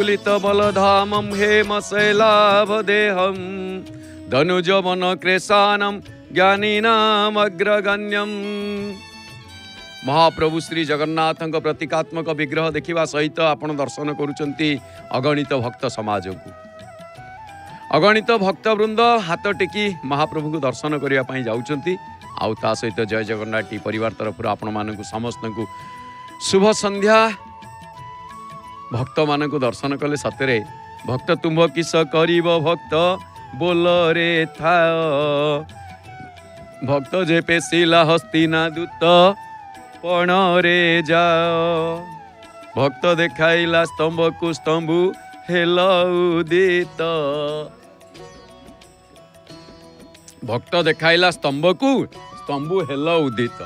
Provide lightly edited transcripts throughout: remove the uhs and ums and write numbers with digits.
कुलित बलधामं हेमशैलाभदेहं धनुजवन क्रेशानं ज्ञानीनामग्रगण्यं। महाप्रभु श्री जगन्नाथ प्रतीकात्मक विग्रह देखा सहित आपण दर्शन करुचंती अगणित भक्त समाज को। अगणित भक्तवृंद हाथ टेकी महाप्रभु को दर्शन करने जाउचंती। आउ ता सहित जय जगन्नाथ टी परिवार तरफ आपण मानकु समस्त को शुभ संध्या। भक्त मानकु दर्शन कले सतरे भक्त तुम किस करिब भक्त बोल रे था। भक्त जे पेशिला हस्तिना दूत पण रे जाओ। भक्त देखाइला स्तंभ को स्तंभु हेल उदित। भक्त देखाइला स्तंभ को स्तंभु हेल उदित।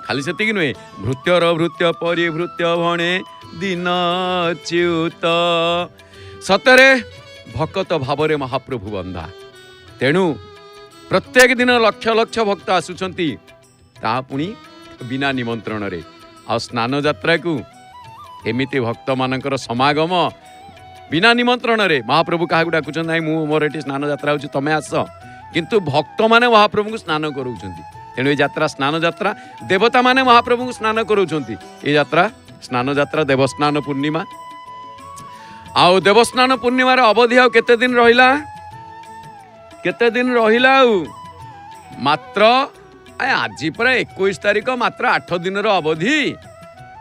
खाली सेतिक नुहे भृत्यर भृत्य परिभृत्य भणे दिन च्युत। सतरे भक्त भावरे महाप्रभु बंधा। तेणु प्रत्येक दिन लक्ष लक्ष भक्त आसुचंती ता पुणी बिना निमंत्रण रे। आ स्नान यात्रा को एमिति भक्त मानकर समागम बिना निमंत्रण रे महाप्रभु क्या डाकुचंती नाई मु मोर एठी स्नान यात्रा होची तमे आस। किंतु भक्त माने महाप्रभु को स्नान करूचंती। तेणु ये यात्रा स्नान यात्रा देवता माने महाप्रभु को स्नान करूचंती। ये यात्रा स्नान यात्रा देवस्नान पूर्णिमा। आउ देवस्नान पूर्णिमा अवधि आउ केते दिन रहिला केते दिन रहिला मात्र आज पर 21 तारिख मात्र 8 दिन अवधि।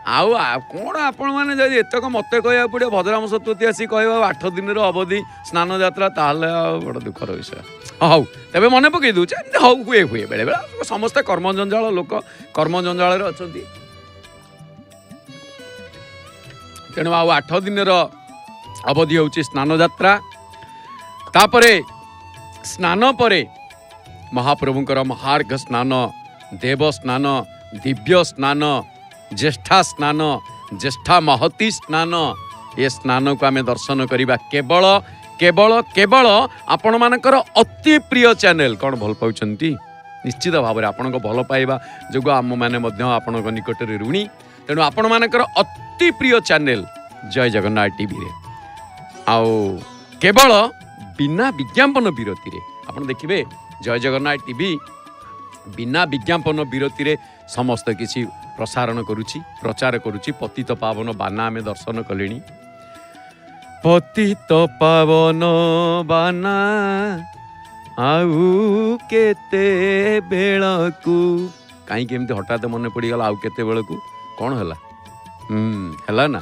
आउ कौन आपण मैंने जब एतक मत कह पड़े भद्राम सतपथी आसी कह 8 दिन अवधि स्नान यात्रा ताहले बड़ दुखर विषय। हाँ तेरे मन पकई दूचे हाँ हुए हुए बेले बेले समस्ते कर्मजंजाल लोक कर्मजंजाल अच्छा। तेणु आउ 8 दिन अवधि हूँ स्नान यात्रा। तापरे स्नान परे महाप्रभुंकर महार्घ स्नान देव स्नान दिव्य स्नान ज्येष्ठा स्नान ज्येष्ठा महती स्नान। ये स्नान को आम दर्शन करवा केवल केवल केवल आपण मानकर अति प्रिय चैनल कौन भल पाउछंती निश्चित भाव में आपण भल पाइबा जो आम मैंने आपण निकट में ऋणी। तेणु आपण मानकर अति प्रिय चैनल जय जगन्नाथ टीवी रे आओ केवल बिना विज्ञापन विरति रे आपण देखिबे जय जगन्नाथ टीवी बिना विज्ञापन विरति रे समस्त किसी प्रसारण करुची प्रचार करुची। पतित पावन बाना आमे दर्शन कलेनी। पतित पावन बाना आउ केते बेलकू कहीं केमती हठात मन पड़गला आउ केते बेलकू कौन है ना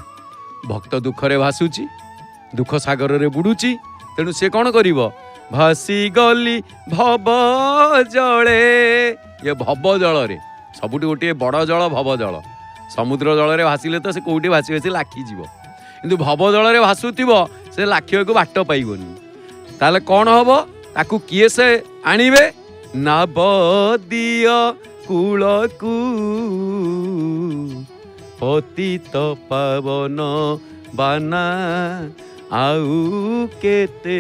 भक्त दुखरे भासुची दुख सागर रे बुड़ुची। तेणु से कौन करिव भासी गली भव जले। ये भव जल रे सबुठी गोटे बड़ जल भव जल समुद्र जल रे भासिले तो से कोठी भासी भासी लाखी जीव। किंतु भव जल रे भासुथिव से लाखिया को बाट पाइबनी। ताले कौन हबो ताकू किए से आनिबे नाबदिय कूलकू पतित पावन बाना आउ केते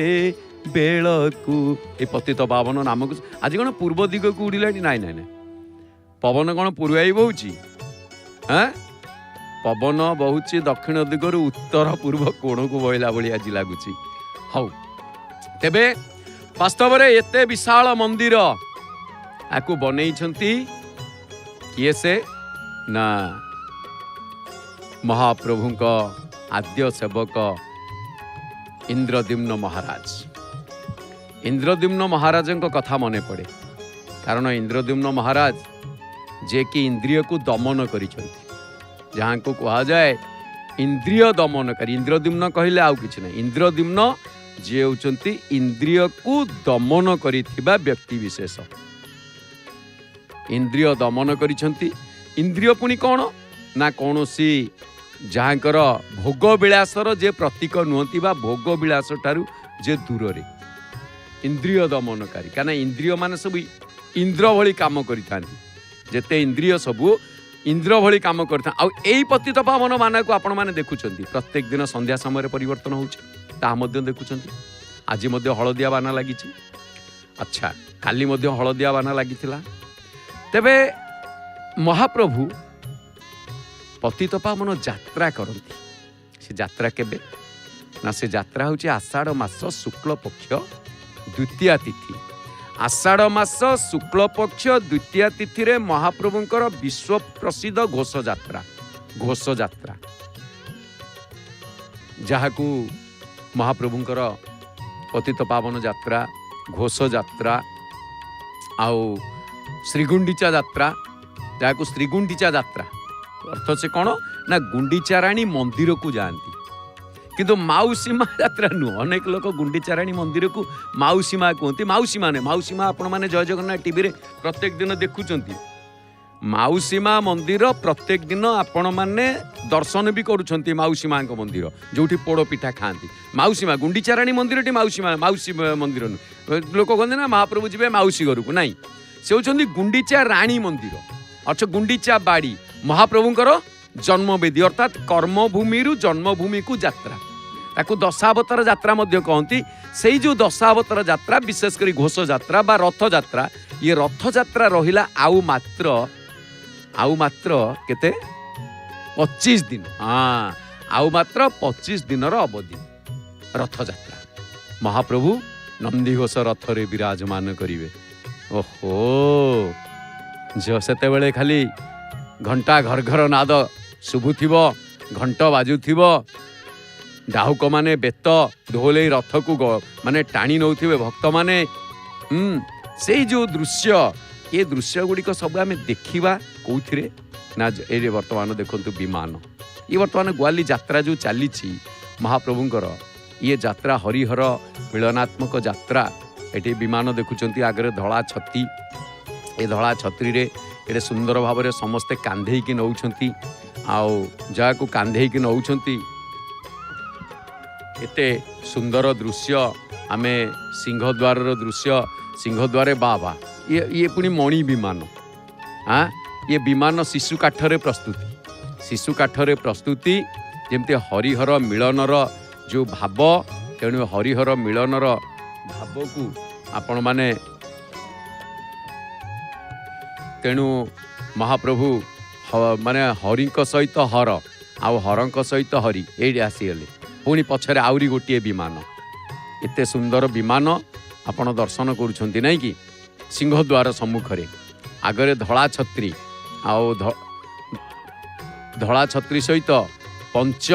बेलकू। ए पतित पावन नाम को आज कौन पूर्व दिग को उड़िला नाई नाई ना पवन कौन पूर्वाई बहुची हाँ पवन बहुची दक्षिण दिगरु उत्तर पूर्व कोण को बहिला भली आज लगुच। हौ तेबे वास्तव में एते विशाल मंदिर आपको बनई किए से ना महाप्रभु का आद्य सेवक इंद्रद्युम्न महाराज। इंद्रद्युम्न महाराज कथा मन पड़े कारण इंद्रद्युम्न महाराज जे कि इंद्रिय को दमन करिसेंती जहाँ को कहा जाए इंद्रिय दमनकारी। इंद्रद्युम्न कहले आउ किछ नहीं इंद्रद्युम्न जे होचंती इंद्रिय को दमन करिथिबा व्यक्ति विशेष। इंद्रिय दमन करिसेंती इंद्रिय पुणी कौन ना कौनसी जहाँकर भोग विलासर जे प्रतीक नुहति बा भोग विलास ठारू जे दूर रे इंद्रिय दमनकारी। क्या इंद्रिय मान सब इंद्र भली काम करिथांती जेते इंद्रिय सबू इंद्र भली काम करता। आई पतित पावन मान को आपण मैंने देखुंत प्रत्येक दिन संध्या समय परिवर्तन होता देखुंत। आज हलदिया बाना लगी। अच्छा काली हलदिया बाना लगी। तेबे महाप्रभु पतित पावन यात्रा करती। से यात्रा केबे ନା ସେ ଯାତ୍ରା ହେଉଛି ଆଷାଢ଼ ମାସ ଶୁକ୍ଳ ପକ୍ଷ ଦ୍ୱିତୀୟା ତିଥି। ଆଷାଢ଼ ମାସ ଶୁକ୍ଳ ପକ୍ଷ ଦ୍ୱିତୀୟା ତିଥିରେ ମହାପ୍ରଭୁଙ୍କର ବିଶ୍ୱ ପ୍ରସିଦ୍ଧ ଘୋଷଯାତ୍ରା ଯାହାକୁ ମହାପ୍ରଭୁଙ୍କର ପତିତ ପାବନ ଯାତ୍ରା, ଘୋଷଯାତ୍ରା ଆଉ ଶ୍ରୀଗୁଣ୍ଡିଚା ଯାତ୍ରା, ଯାହାକୁ ଶ୍ରୀଗୁଣ୍ଡିଚା ଯାତ୍ରା ଅର୍ଥ ସେ କ'ଣ ନା ଗୁଣ୍ଡିଚାରାଣୀ ମନ୍ଦିରକୁ ଯାଆନ୍ତି। କିନ୍ତୁ ମାଉସୀ ମା ଯାତ୍ରା ନୁହଁ। ଅନେକ ଲୋକ ଗୁଣ୍ଡିଚାରାଣୀ ମନ୍ଦିରକୁ ମାଉସୀ ମା କୁହନ୍ତି। ମାଉସୀ ମା ଆପଣମାନେ ଜୟ ଜଗନ୍ନାଥ ଟିଭିରେ ପ୍ରତ୍ୟେକ ଦିନ ଦେଖୁଛନ୍ତି। ମାଉସୀ ମା ମନ୍ଦିର ପ୍ରତ୍ୟେକ ଦିନ ଆପଣମାନେ ଦର୍ଶନ ବି କରୁଛନ୍ତି। ମାଉସୀ ମାଙ୍କ ମନ୍ଦିର ଯୋଉଠି ପୋଡ଼ ପିଠା ଖାଆନ୍ତି, ମାଉସୀ ମା। ଗୁଣ୍ଡିଚାରାଣୀ ମନ୍ଦିରଟି ମାଉସୀ ମନ୍ଦିର ନୁହେଁ। ଲୋକ କହନ୍ତି ନା ମହାପ୍ରଭୁ ଯିବେ ମାଉସୀ ଘରକୁ, ନାଇଁ, ସେ ହେଉଛନ୍ତି ଗୁଣ୍ଡିଚା ରାଣୀ ମନ୍ଦିର। ଅର୍ଥାତ୍ ଗୁଣ୍ଡିଚା ବାଡ଼ି ମହାପ୍ରଭୁଙ୍କର ଜନ୍ମବେଦୀ, ଅର୍ଥାତ୍ କର୍ମଭୂମିରୁ ଜନ୍ମଭୂମିକୁ ଯାତ୍ରା। ତାକୁ ଦଶାବତାର ଯାତ୍ରା ମଧ୍ୟ କହନ୍ତି। ସେଇ ଯେଉଁ ଦଶାବତାର ଯାତ୍ରା, ବିଶେଷ କରି ଘୋଷଯାତ୍ରା ବା ରଥଯାତ୍ରା, ଇଏ ରଥଯାତ୍ରା ରହିଲା ଆଉ ମାତ୍ର କେତେ 25 ଦିନ। ଆଉ ମାତ୍ର 25 ଦିନର ଅବଧି ରଥଯାତ୍ରା। ମହାପ୍ରଭୁ ନନ୍ଦିଘୋଷ ରଥରେ ବିରାଜମାନ କରିବେ। ଓହୋ, ସେତେବେଳେ ଖାଲି ଘଣ୍ଟା ଘର ନାଦ ଶୁଭୁଥିବ, ଘଣ୍ଟ ବାଜୁଥିବ, ଡାହୁକମାନେ ବେତ ଧୋଲେଇ ରଥକୁ ମାନେ ଟାଣି ନେଉଥିବେ ଭକ୍ତମାନେ। ସେଇ ଯେଉଁ ଦୃଶ୍ୟ, ଏ ଦୃଶ୍ୟ ଗୁଡ଼ିକ ସବୁ ଆମେ ଦେଖିବା କେଉଁଥିରେ ନା ଏଇରେ ବର୍ତ୍ତମାନ ଦେଖନ୍ତୁ ବିମାନ। ଇଏ ବର୍ତ୍ତମାନ ଗ୍ୱାଲି ଯାତ୍ରା ଯେଉଁ ଚାଲିଛି ମହାପ୍ରଭୁଙ୍କର, ଇଏ ଯାତ୍ରା ହରିହର ମିଳନାତ୍ମକ ଯାତ୍ରା। ଏଠି ବିମାନ ଦେଖୁଛନ୍ତି, ଆଗରେ ଧଳା ଛତି। ଏ ଧଳା ଛତ୍ରୀରେ ଏଠି ସୁନ୍ଦର ଭାବରେ ସମସ୍ତେ କାନ୍ଧେଇକି ନେଉଛନ୍ତି। ଆଉ ଯାହାକୁ କାନ୍ଧେଇକି ନେଉଛନ୍ତି, ଏତେ ସୁନ୍ଦର ଦୃଶ୍ୟ। ଆମେ ସିଂହଦ୍ୱାରର ଦୃଶ୍ୟ, ସିଂହଦ୍ୱାରେ ବାବା, ଇଏ ପୁଣି ମଣି ବିମାନ। ଇଏ ବିମାନ ଶିଶୁ କାଠରେ ପ୍ରସ୍ତୁତି, ଯେମିତି ହରିହର ମିଳନର ଯେଉଁ ଭାବ। ତେଣୁ ହରିହର ମିଳନର ଭାବକୁ ଆପଣମାନେ, ତେଣୁ ମହାପ୍ରଭୁ ମାନେ ହରିଙ୍କ ସହିତ ହର ଆଉ ହରଙ୍କ ସହିତ ହରି ଏଇଠି ଆସିଗଲେ। ପୁଣି ପଛରେ ଆହୁରି ଗୋଟିଏ ବିମାନ। ଏତେ ସୁନ୍ଦର ବିମାନ ଆପଣ ଦର୍ଶନ କରୁଛନ୍ତି, ନାଇଁ କି? ସିଂହଦ୍ୱାର ସମ୍ମୁଖରେ ଆଗରେ ଧଳା ଛତ୍ରୀ, ଆଉ ଧଳା ଛତ୍ରୀ ସହିତ ପଞ୍ଚ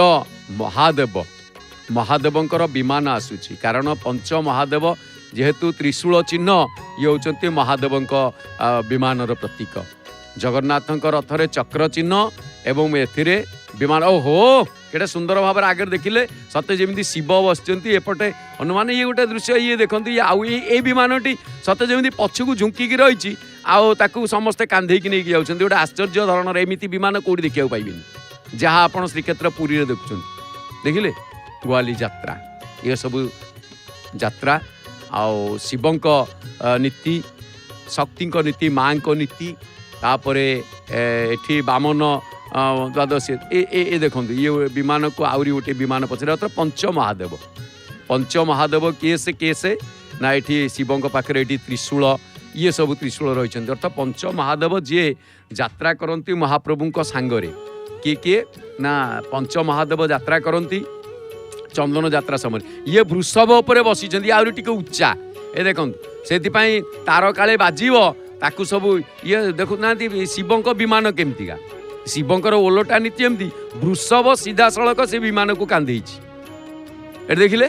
ମହାଦେବଙ୍କର ବିମାନ ଆସୁଛି। କାରଣ ପଞ୍ଚ ମହାଦେବ ଯେହେତୁ ତ୍ରିଶୂଳ ଚିହ୍ନ, ଇଏ ହେଉଛନ୍ତି ମହାଦେବଙ୍କ ବିମାନର ପ୍ରତୀକ। ଜଗନ୍ନାଥଙ୍କ ରଥରେ ଚକ୍ର ଚିହ୍ନ ଏବଂ ଏଥିରେ ବିମାନ। ଓହୋ, କେତେ ସୁନ୍ଦର ଭାବରେ ଆଗରେ ଦେଖିଲେ ସତେ ଯେମିତି ଶିବ ବସିଛନ୍ତି, ଏପଟେ ହନୁମାନ। ଇଏ ଗୋଟେ ଦୃଶ୍ୟ, ଇଏ ଦେଖନ୍ତୁ। ଆଉ ଏଇ ବିମାନଟି ସତେ ଯେମିତି ପଛକୁ ଝୁଙ୍କିକି ରହିଛି, ଆଉ ତାକୁ ସମସ୍ତେ କାନ୍ଧେଇକି ନେଇକି ଯାଉଛନ୍ତି। ଗୋଟେ ଆଶ୍ଚର୍ଯ୍ୟ ଧରଣର ଏମିତି ବିମାନ କୋଉଠି ଦେଖିବାକୁ ପାଇବେନି, ଯାହା ଆପଣ ଶ୍ରୀକ୍ଷେତ୍ର ପୁରୀରେ ଦେଖୁଛନ୍ତି। ଦେଖିଲେ ଗ୍ୱାଲି ଯାତ୍ରା, ଏସବୁ ଯାତ୍ରା। ଆଉ ଶିବଙ୍କ ନୀତି, ଶକ୍ତିଙ୍କ ନୀତି, ମାଙ୍କ ନୀତି, ତାପରେ ଏଠି ବାମନ ଦ୍ୱାଦଶୀ। ଏ ଦେଖନ୍ତୁ, ଇଏ ବିମାନକୁ ଆହୁରି ଗୋଟେ ବିମାନ ପଛରେ ଅର୍ଥ ପଞ୍ଚମହାଦେବ କିଏ ସେ ନା ଏଠି ଶିବଙ୍କ ପାଖରେ ଏଠି ତ୍ରିଶୂଳ, ଇଏ ସବୁ ତ୍ରିଶୂଳ ରହିଛନ୍ତି। ଅର୍ଥାତ୍ ପଞ୍ଚମହାଦେବ ଯିଏ ଯାତ୍ରା କରନ୍ତି ମହାପ୍ରଭୁଙ୍କ ସାଙ୍ଗରେ। କିଏ ନା ପଞ୍ଚମହାଦେବ ଯାତ୍ରା କରନ୍ତି ଚନ୍ଦନ ଯାତ୍ରା ସମୟରେ। ଇଏ ବୃଷଭ ଉପରେ ବସିଛନ୍ତି, ଆହୁରି ଟିକେ ଉଚ୍ଚା। ଏ ଦେଖନ୍ତୁ, ସେଥିପାଇଁ ତାର କାଳେ ବାଜିବ, ତାକୁ ସବୁ ଇଏ ଦେଖୁନାହାନ୍ତି। ଶିବଙ୍କ ବିମାନ କେମିତିକା, ଶିବଙ୍କର ଓଲଟା ନୀତି ଏମିତି। ବୃଷଭ ସିଧାସଳଖ ସେ ବିମାନକୁ କାନ୍ଧେଇଛି। ଏଠି ଦେଖିଲେ,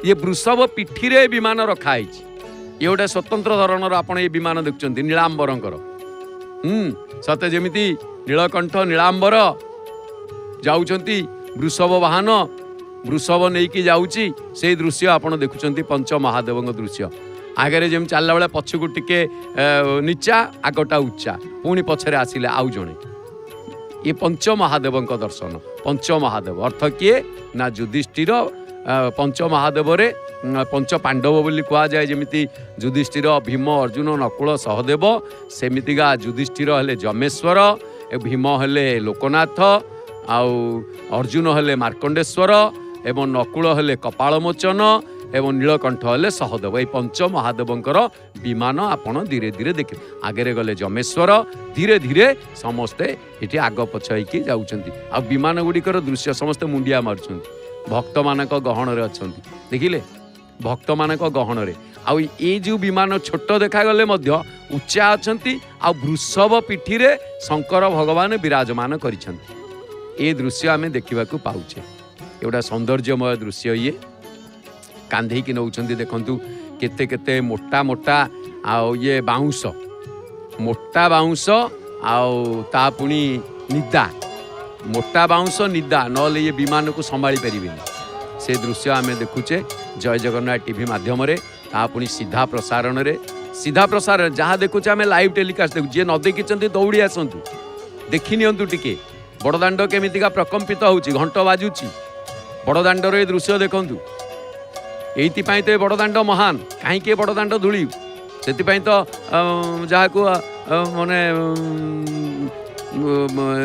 ଇଏ ବୃଷଭ ପିଠିରେ ବିମାନ ରଖାହେଇଛି। ଇଏ ଗୋଟେ ସ୍ୱତନ୍ତ୍ର ଧରଣର ଆପଣ ଏ ବିମାନ ଦେଖୁଛନ୍ତି ନୀଳାମ୍ବରଙ୍କର। ସତେ ଯେମିତି ନୀଳକଣ୍ଠ ନୀଳାମ୍ବର ଯାଉଛନ୍ତି, ବୃଷଭ ବାହନ, ବୃଷଭ ନେଇକି ଯାଉଛି। ସେଇ ଦୃଶ୍ୟ ଆପଣ ଦେଖୁଛନ୍ତି, ପଞ୍ଚମହାଦେବଙ୍କ ଦୃଶ୍ୟ। ଆଗରେ ଯେମିତି ଚାଲିଲା ବେଳେ ପଛକୁ ଟିକେ ନିଚା, ଆଗଟା ଉଚ୍ଚା, ପୁଣି ପଛରେ ଆସିଲେ ଆଉ ଜଣେ। ଇଏ ପଞ୍ଚମହାଦେବଙ୍କ ଦର୍ଶନ। ପଞ୍ଚମହାଦେବ ଅର୍ଥ କିଏ ନା ଯୁଧିଷ୍ଠିର। ପଞ୍ଚମହାଦେବରେ ପଞ୍ଚ ପାଣ୍ଡବ ବୋଲି କୁହାଯାଏ। ଯେମିତି ଯୁଧିଷ୍ଠିର, ଭୀମ, ଅର୍ଜୁନ, ନକୁଳ, ସହଦେବ, ସେମିତିକା ଯୁଧିଷ୍ଠିର ହେଲେ ଯମେଶ୍ୱର, ଭୀମ ହେଲେ ଲୋକନାଥ, ଆଉ ଅର୍ଜୁନ ହେଲେ ମାର୍କଣ୍ଡେଶ୍ୱର, ଏବଂ ନକୁଳ ହେଲେ କପାଳମୋଚନ, ଏବଂ ନୀଳକଣ୍ଠ ହେଲେ ସହଦେବ। ଏଇ ପଞ୍ଚମହାଦେବଙ୍କର ବିମାନ ଆପଣ ଧୀରେ ଧୀରେ ଦେଖିବେ। ଆଗରେ ଗଲେ ଯମେଶ୍ୱର, ଧୀରେ ଧୀରେ ସମସ୍ତେ ଏଠି ଆଗ ପଛ ହେଇକି ଯାଉଛନ୍ତି। ଆଉ ବିମାନ ଗୁଡ଼ିକର ଦୃଶ୍ୟ ସମସ୍ତେ ମୁଣ୍ଡିଆ ମାରୁଛନ୍ତି। भक्त मानक गहन अच्छा देखिले भक्त मानक गहन आउ ये जो विमान छोट देखागले उच्चा अच्छा आ वृषभ पिठी रे शंकर भगवान विराजमान कर दृश्य आम देखा पाचे एगोटा सौंदर्यमय दृश्य ये कांधे की नौ देखु केते केते मोटा मोटा आउ ये बाउंस मोटा बाउंस आउ ता पुणी निदा मोटा बाउंस निदा नले ये विमान को संभाली पारे से दृश्य आम देखुचे जय जगन्नाथ टीवी माध्यम ता पुणी सीधा प्रसारण जहाँ देखुचे आम लाइव टेलीकास्ट देखु जी न देखी दौड़ी आसतु देखी नियंतु टिके बड़दाण्ड केमितिका प्रकम्पित होउची घंट बाजुची बड़दाण्डर ए दृश्य देखंतु एइतिपाई तो बड़दाण्ड महान कहीं बड़दाण्ड धूली से तो जहाँ को माने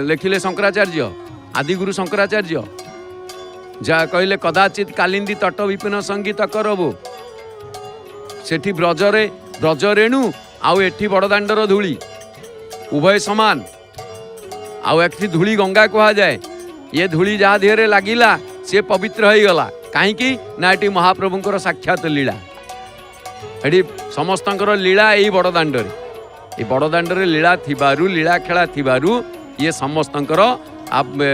लिखिले शंकराचार्य आदिगुरु शंकराचार्य जहाँ कहले कदाचित कालिंदी तट विपिन संगीत करबो सेठी ब्रजरेणु आउ एठी बड़दाण्डर धूली उभय समान आउ एक धूली गंगा कहा जाए ये धूली जहाँ देहरे लगिला सी पवित्र हो गला कहीं ना ये महाप्रभुंकर साक्षात लीला ये समस्तंकर लीला यही बड़दाण्डरे लीला थिबारु लीला खेला थिबारु ये समस्तंकर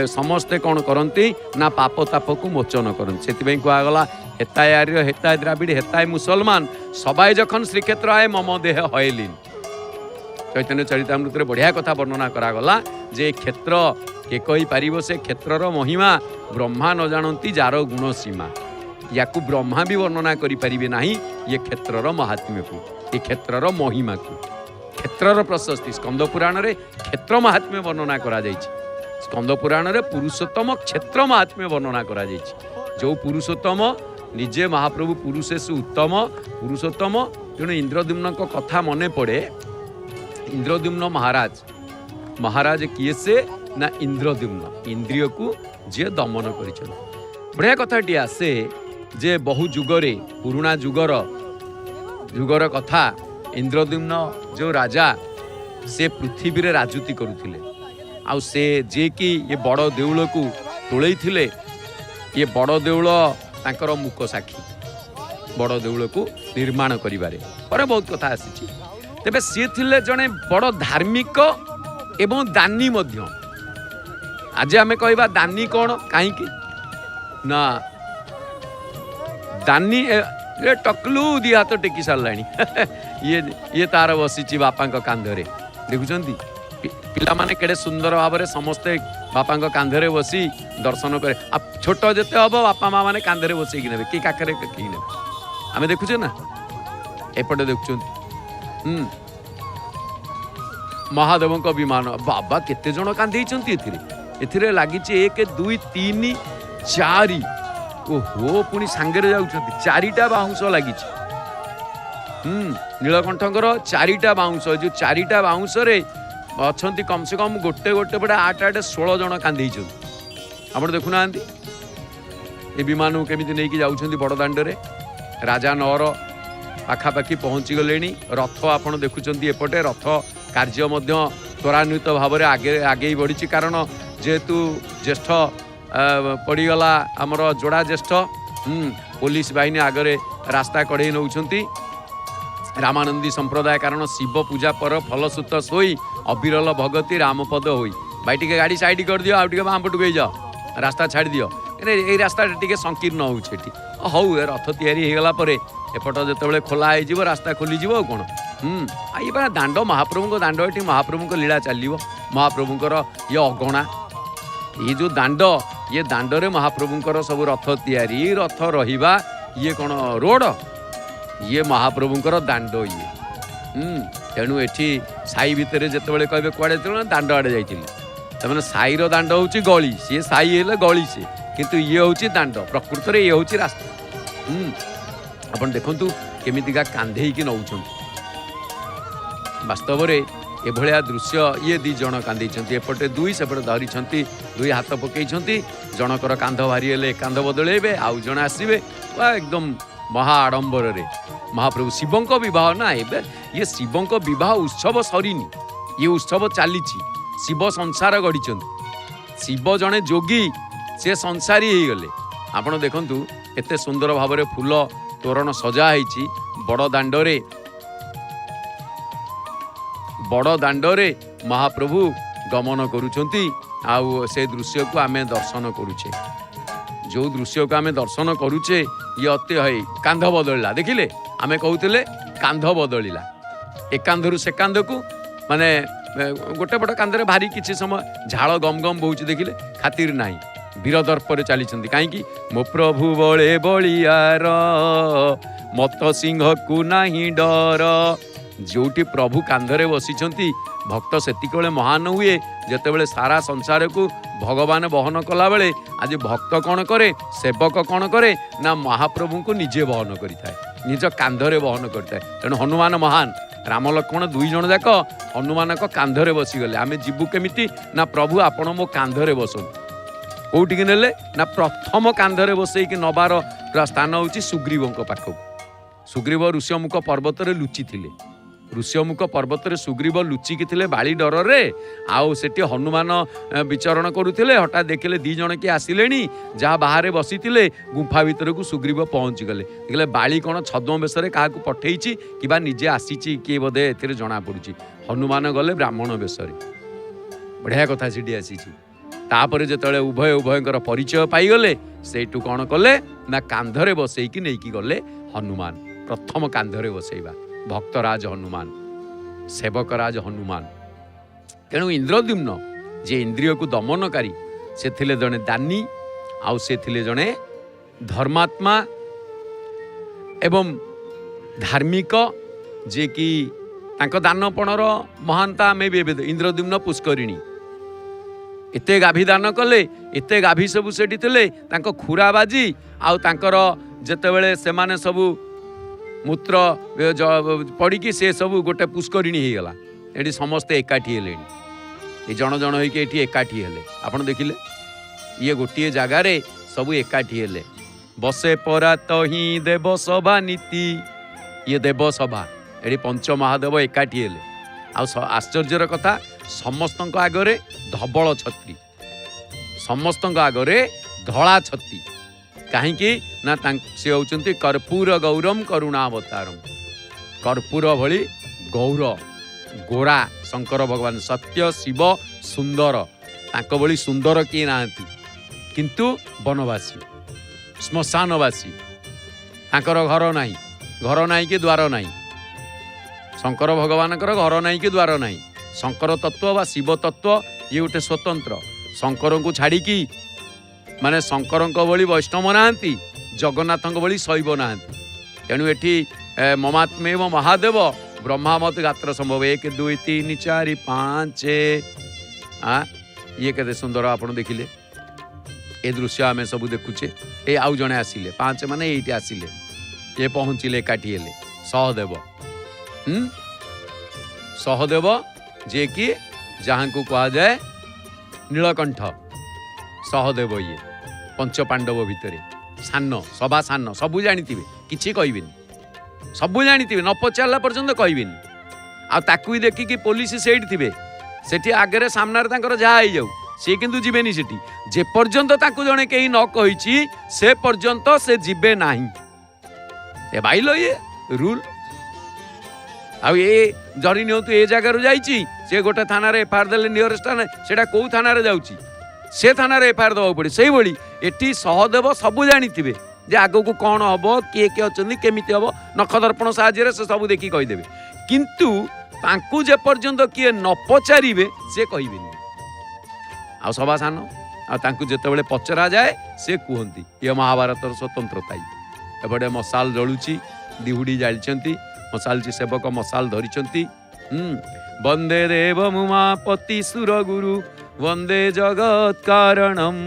समस्ते कौन करती ना पाप ताप को मोचन करती से कहगला हेताय आर्य हेताय द्राविड़ हेताय मुसलमान सबाई जखन श्रीक्षेत्र आए मम देह हयलीन चैतन्य चरितामृत बढ़िया कथा वर्णना करागला जे क्षेत्र के कही पारिबो से क्षेत्रर महिमा ब्रह्मा न जानती जार गुण सीमा या ब्रह्मा भी वर्णना करि परिबे नाही ये क्षेत्रर महात्म्य को ये क्षेत्रर महिमा को क्षेत्रर प्रशस्ति स्कंद पुराण रे क्षेत्र महात्म्य वर्णना करा जायछि स्कंद पुराण रे पुरुषोत्तम क्षेत्र महात्म्य वर्णना करा जायछि जो पुरुषोत्तम निजे महाप्रभु पुरुषेषु उत्तम पुरुषोत्तम तेणु इंद्रद्युम्न को कथा मने पड़े इंद्रद्युम्न महाराज किए से ना इंद्रद्युम्न इंद्रिय को जे दमन कर बढ़िया कथाटी आसे जे बहु जुगरे पुराणा जुगर कथा इंद्रद्युम्न जो राजा से पृथ्वी रे राजूति करुथिले आउ से जे कि ये बड़ देउल को तोलई थिले ये बड़ देउल तांकर मुख साक्षी बड़ देउल को निर्माण करिबारे पर बहुत कथा आसी तेबे सी थिले जने बड़ धार्मिक एवं दानी मध्य आज आमे कहबा दानी कौन कहीं ना दानी ये टकलू दी हाथ टेकी साराणी ये तार बसी बापा कांधरे देखुं पिला माने केड़े सुंदर भाव में समस्ते बापा कांधरे बसी दर्शन करे छोट जिते हम बापा माँ मैंने कांधरे बस ने कि काखरे कि ने आम देखुचे ना एपटे देखुं महादेव विमान बाबा केते जन कांधे एथिरे लगी 1 2 3 4 ओहो पुणी सांगरे जाउछंती 4टा बाउंस लगी नीलकंठकर 4टा बाउंस जो 4टा बाउंस रे अच्छी कम से कम गोटे गोटे पटे 8 16 जन कांधे आप देखुना ये विमान केमी नहीं जाऊँच बड़दाण्डे राजा नौर पाखापाखि पहुँची गले रथ आप देखुं एपटे रथ कार्य त्वरान्वित भाव में आगे बढ़ी कारण जेहेतु ज्येष्ठ पड़गला आमर जोड़ा ज्येष्ठ पुलिस बाहिनी आगरे रास्ता कड़े नौ रामानंदी संप्रदाय कारण शिव पूजा पर फलसुत सोई अविरल भगती रामपद होई भाई टिके गाड़ी साइड कर दियो आउटे बाम पटू जाओ रास्ता छाड़ दियो ये रास्ता टिके संकीर्ण होउछेटी हौ रथ तैयारी हो गला परे एपट जिते खोला हो रास्ता खोली कौन ये पा दाण्ड महाप्रभु दाण्ड ये महाप्रभु लीला चलो महाप्रभुंर ये अगणा ये जो दाण्ड ये दाण्डरे महाप्रभुंर सब रथ तैयारी रथ रहिबा ये कौन रोड ये महाप्रभुंर दाण्ड ये तेणु एठी साई भितर जिते कहे कड़े दाण्ड आड़े जाइए साईर दाण्ड हूँ गली सी साई है गली से किंतु ये हूँ दाण्ड प्रकृत में ये हूँ रास्ता आप देखु केमितिका कांधे की नौ वास्तव में एभलिया दृश्य ये 2 जन कांधे एपटे 2 सेपटे धरी 2 हाथ पकई जनकर कांध भारी हेले कांध बदलेबे आउ जन आसबे एकदम महा आडंबर रे महाप्रभु शिवंक विवाह ना ये शिवंक विवाह उत्सव सरीनी ये उत्सव चली शिव संसार गढ़ी शिव जड़े जोगी से संसारी हो गले ଆପଣ ଦେଖନ୍ତୁ କେତେ ସୁନ୍ଦର ଭାବରେ ଫୁଲ ତୋରଣ ସଜା ହେଇଛି ବଡ଼ ଦାଣ୍ଡରେ ମହାପ୍ରଭୁ ଗମନ କରୁଛନ୍ତି। ଆଉ ସେ ଦୃଶ୍ୟକୁ ଆମେ ଦର୍ଶନ କରୁଛେ। ଯେଉଁ ଦୃଶ୍ୟକୁ ଆମେ ଦର୍ଶନ କରୁଛେ ଇଏ ଅତି ହେଇ କାନ୍ଧ ବଦଳିଲା। ଦେଖିଲେ ଆମେ କହୁଥିଲେ କାନ୍ଧ ବଦଳିଲା, ଏ କାନ୍ଧରୁ ସେ କାନ୍ଧକୁ, ମାନେ ଗୋଟେ ପଟ କାନ୍ଧରେ ଭାରି କିଛି ସମୟ ଝାଳ ଗମ ଗମ ବହୁଛି। ଦେଖିଲେ ଖାତିର ନାହିଁ, ବୀର ଦର୍ପରେ ଚାଲିଛନ୍ତି। କାହିଁକି? ମୋ ପ୍ରଭୁ ବଳେ ବଳିଆର ମତ ସିଂହକୁ ନାହିଁ ଡର। ଯେଉଁଠି ପ୍ରଭୁ କାନ୍ଧରେ ବସିଛନ୍ତି ଭକ୍ତ ସେତିକିବେଳେ ମହାନ ହୁଏ ଯେତେବେଳେ ସାରା ସଂସାରକୁ ଭଗବାନ ବହନ କଲାବେଳେ ଆଜି ଭକ୍ତ କ'ଣ କରେ, ସେବକ କ'ଣ କରେ ନା ମହାପ୍ରଭୁଙ୍କୁ ନିଜେ ବହନ କରିଥାଏ, ନିଜ କାନ୍ଧରେ ବହନ କରିଥାଏ। ତେଣୁ ହନୁମାନ ମହାନ। ରାମ ଲକ୍ଷ୍ମଣ ଦୁଇ ଜଣ ଯାକ ହନୁମାନଙ୍କ କାନ୍ଧରେ ବସିଗଲେ। ଆମେ ଯିବୁ କେମିତି ନା ପ୍ରଭୁ ଆପଣ ମୋ କାନ୍ଧରେ ବସନ୍ତୁ। କୋଉଠିକି ନେଲେ ନା ପ୍ରଥମ କାନ୍ଧରେ ବସେଇକି ନବାର ସ୍ଥାନ ହେଉଛି ସୁଗ୍ରୀବଙ୍କ ପାଖକୁ। ସୁଗ୍ରୀବ ଋଷ୍ୟମୁଖ ପର୍ବତରେ ଲୁଚିଥିଲେ। ଋଷ୍ୟମୁଖ ପର୍ବତରେ ସୁଗ୍ରୀବ ଲୁଚିକି ଥିଲେ ବାଳି ଡରରେ। ଆଉ ସେଠି ହନୁମାନ ବିଚରଣ କରୁଥିଲେ। ହଠାତ୍ ଦେଖିଲେ ଦି ଜଣ କିଏ ଆସିଲେଣି। ଯାହା ବାହାରେ ବସିଥିଲେ ଗୁମ୍ଫା ଭିତରକୁ ସୁଗ୍ରୀବ ପହଞ୍ଚିଗଲେ। ଦେଖିଲେ ବାଳି କ'ଣ ଛଦ୍ମ ବେଶରେ କାହାକୁ ପଠେଇଛି କିମ୍ବା ନିଜେ ଆସିଛି କିଏ ବୋଧେ ଏଥିରେ ଜଣାପଡ଼ୁଛି। ହନୁମାନ ଗଲେ ବ୍ରାହ୍ମଣ ବେଶରେ। ବଢ଼ିଆ କଥା ସେଠି ଆସିଛି। ତାପରେ ଯେତେବେଳେ ଉଭୟଙ୍କର ପରିଚୟ ପାଇଗଲେ ସେଇଠୁ କ'ଣ କଲେ ନା କାନ୍ଧରେ ବସେଇକି ନେଇକି ଗଲେ ହନୁମାନ। ପ୍ରଥମ କାନ୍ଧରେ ବସେଇବା ଭକ୍ତରାଜ ହନୁମାନ, ସେବକରାଜ ହନୁମାନ। ତେଣୁ ଇନ୍ଦ୍ରଦ୍ୟୁମ୍ନ ଯେ ଇନ୍ଦ୍ରିୟକୁ ଦମନକାରୀ, ସେ ଥିଲେ ଜଣେ ଦାନୀ, ଆଉ ସେ ଥିଲେ ଜଣେ ଧର୍ମାତ୍ମା ଏବଂ ଧାର୍ମିକ, ଯିଏକି ତାଙ୍କ ଦାନପଣର ମହାନତା ଆମେ ବି ଏବେ ଇନ୍ଦ୍ରଦ୍ୟୁମ୍ନ ପୁଷ୍କରିଣୀ ଏତେ ଗାଭୀ ଦାନ କଲେ, ଏତେ ଗାଭୀ ସବୁ ସେଠି ଥିଲେ। ତାଙ୍କ ଖୁରା ବାଜି ଆଉ ତାଙ୍କର ଯେତେବେଳେ ସେମାନେ ସବୁ ମୂତ୍ର ପଡ଼ିକି ସେ ସବୁ ଗୋଟେ ପୁଷ୍କରିଣୀ ହେଇଗଲା। ଏଠି ସମସ୍ତେ ଏକାଠି ହେଲେଣି। ଏ ଜଣ ଜଣ ହେଇକି ଏଠି ଏକାଠି ହେଲେ। ଆପଣ ଦେଖିଲେ ଇଏ ଗୋଟିଏ ଜାଗାରେ ସବୁ ଏକାଠି ହେଲେ। ବସେ ପରାତ ହିଁ ଦେବ ସଭା ନୀତି, ଇଏ ଦେବସଭା। ଏଠି ପଞ୍ଚମହାଦେବ ଏକାଠି ହେଲେ। ଆଉ ଆଶ୍ଚର୍ଯ୍ୟର କଥା, ସମସ୍ତଙ୍କ ଆଗରେ ଧବଳ ଛତ୍ରୀ, ସମସ୍ତଙ୍କ ଆଗରେ ଧଳା ଛତ୍ରୀ। କାହିଁକି ନା ସେ ହେଉଛନ୍ତି କର୍ପୂର ଗୌରମ କରୁଣାବତାରମ୍। କର୍ପୂର ଭଳି ଗୌର ଗୋରା ଶଙ୍କର ଭଗବାନ, ସତ୍ୟ ଶିବ ସୁନ୍ଦର। ତାଙ୍କ ଭଳି ସୁନ୍ଦର କିଏ ନାହାନ୍ତି। କିନ୍ତୁ ବନବାସୀ, ଶ୍ମଶାନବାସୀ। ତାଙ୍କର ଘର ନାହିଁ କି ଦ୍ୱାର ନାହିଁ। ଶଙ୍କର ଭଗବାନଙ୍କର ଘର ନାହିଁ କି ଦ୍ୱାର ନାହିଁ। ଶଙ୍କର ତତ୍ତ୍ୱ ବା ଶିବ ତତ୍ତ୍ୱ ଇଏ ଗୋଟେ ସ୍ୱତନ୍ତ୍ର। ଶଙ୍କରଙ୍କୁ ଛାଡ଼ିକି, ମାନେ ଶଙ୍କରଙ୍କ ଭଳି ବୈଷ୍ଣବ ନାହାନ୍ତି, ଜଗନ୍ନାଥଙ୍କ ଭଳି ଶୈବ ନାହାନ୍ତି। ତେଣୁ ଏଠି ମମାତ୍ମେବ ମହାଦେବ ବ୍ରହ୍ମାମତ ଗାତ୍ର ସମ୍ଭବ 1 2 3 4 5। ଇଏ କେତେ ସୁନ୍ଦର ଆପଣ ଦେଖିଲେ। ଏ ଦୃଶ୍ୟ ଆମେ ସବୁ ଦେଖୁଛେ। ଏ ଆଉ ଜଣେ ଆସିଲେ, 5 ମାନେ ଏଇଠି ଆସିଲେ, ଇଏ ପହଞ୍ଚିଲେ, ଏକାଠି ହେଲେ। ସହଦେବ, ସହଦେବ ଯିଏକି ଯାହାଙ୍କୁ କୁହାଯାଏ ନୀଳକଣ୍ଠ। ସହଦେବ ଇଏ ପଞ୍ଚପାଣ୍ଡବ ଭିତରେ ସାନ, ସଭା ସାନ। ସବୁ ଜାଣିଥିବେ, କିଛି କହିବେନି। ସବୁ ଜାଣିଥିବେ, ନ ପଚାରିଲା ପର୍ଯ୍ୟନ୍ତ କହିବେନି। ଆଉ ତାକୁ ବି ଦେଖିକି ପୋଲିସ ସେଇଠି ଥିବେ। ସେଠି ଆଗରେ ସାମ୍ନାରେ ତାଙ୍କର ଯାହା ହେଇଯାଉ, ସିଏ କିନ୍ତୁ ଯିବେନି ସେଠି। ଯେପର୍ଯ୍ୟନ୍ତ ତାକୁ ଜଣେ କେହି ନ କହିଛି ସେ ପର୍ଯ୍ୟନ୍ତ ସେ ଯିବେ ନାହିଁ। ଏ ଭାଇଲ ଇଏ ରୁଲ। ଆଉ ଏ ଧରି ନିଅନ୍ତୁ ଏ ଜାଗାରୁ ଯାଇଛି, ସେ ଗୋଟେ ଥାନାରେ ଏଫଆଇଆର ଦେଲେ ନିୟରେଷ୍ଟ ଥାନା, ସେଟା କୋଉ ଥାନାରେ ଯାଉଛି ସେ ଥାନାରେ ଏଫଆଇଆର ଦେବାକୁ ପଡ଼େ। ସେଇଭଳି ଏଠି ସହଦେବ ସବୁ ଜାଣିଥିବେ ଯେ ଆଗକୁ କ'ଣ ହବ, କିଏ କିଏ ଅଛନ୍ତି, କେମିତି ହବ। ନଖଦର୍ପଣ ସାହାଯ୍ୟରେ ସେ ସବୁ ଦେଖି କହିଦେବେ। କିନ୍ତୁ ତାଙ୍କୁ ଯେପର୍ଯ୍ୟନ୍ତ କିଏ ନ ପଚାରିବେ ସେ କହିବେନି। ଆଉ ସଭା ସାନ, ଆଉ ତାଙ୍କୁ ଯେତେବେଳେ ପଚରାଯାଏ ସେ କୁହନ୍ତି। ଇଏ ମହାଭାରତର ସ୍ୱତନ୍ତ୍ରତା। ଏପଟେ ମଶାଲ ଜଳୁଛି, ଦିହୁଡ଼ି ଜାଳିଛନ୍ତି, ମଶାଲଚି ସେବକ ମଶାଲ ଧରିଛନ୍ତି। ବନ୍ଦେ ଦେବ ଉମାପତି ସୁରଗୁରୁ, ବନ୍ଦେ ଜଗତ କାରଣମ୍,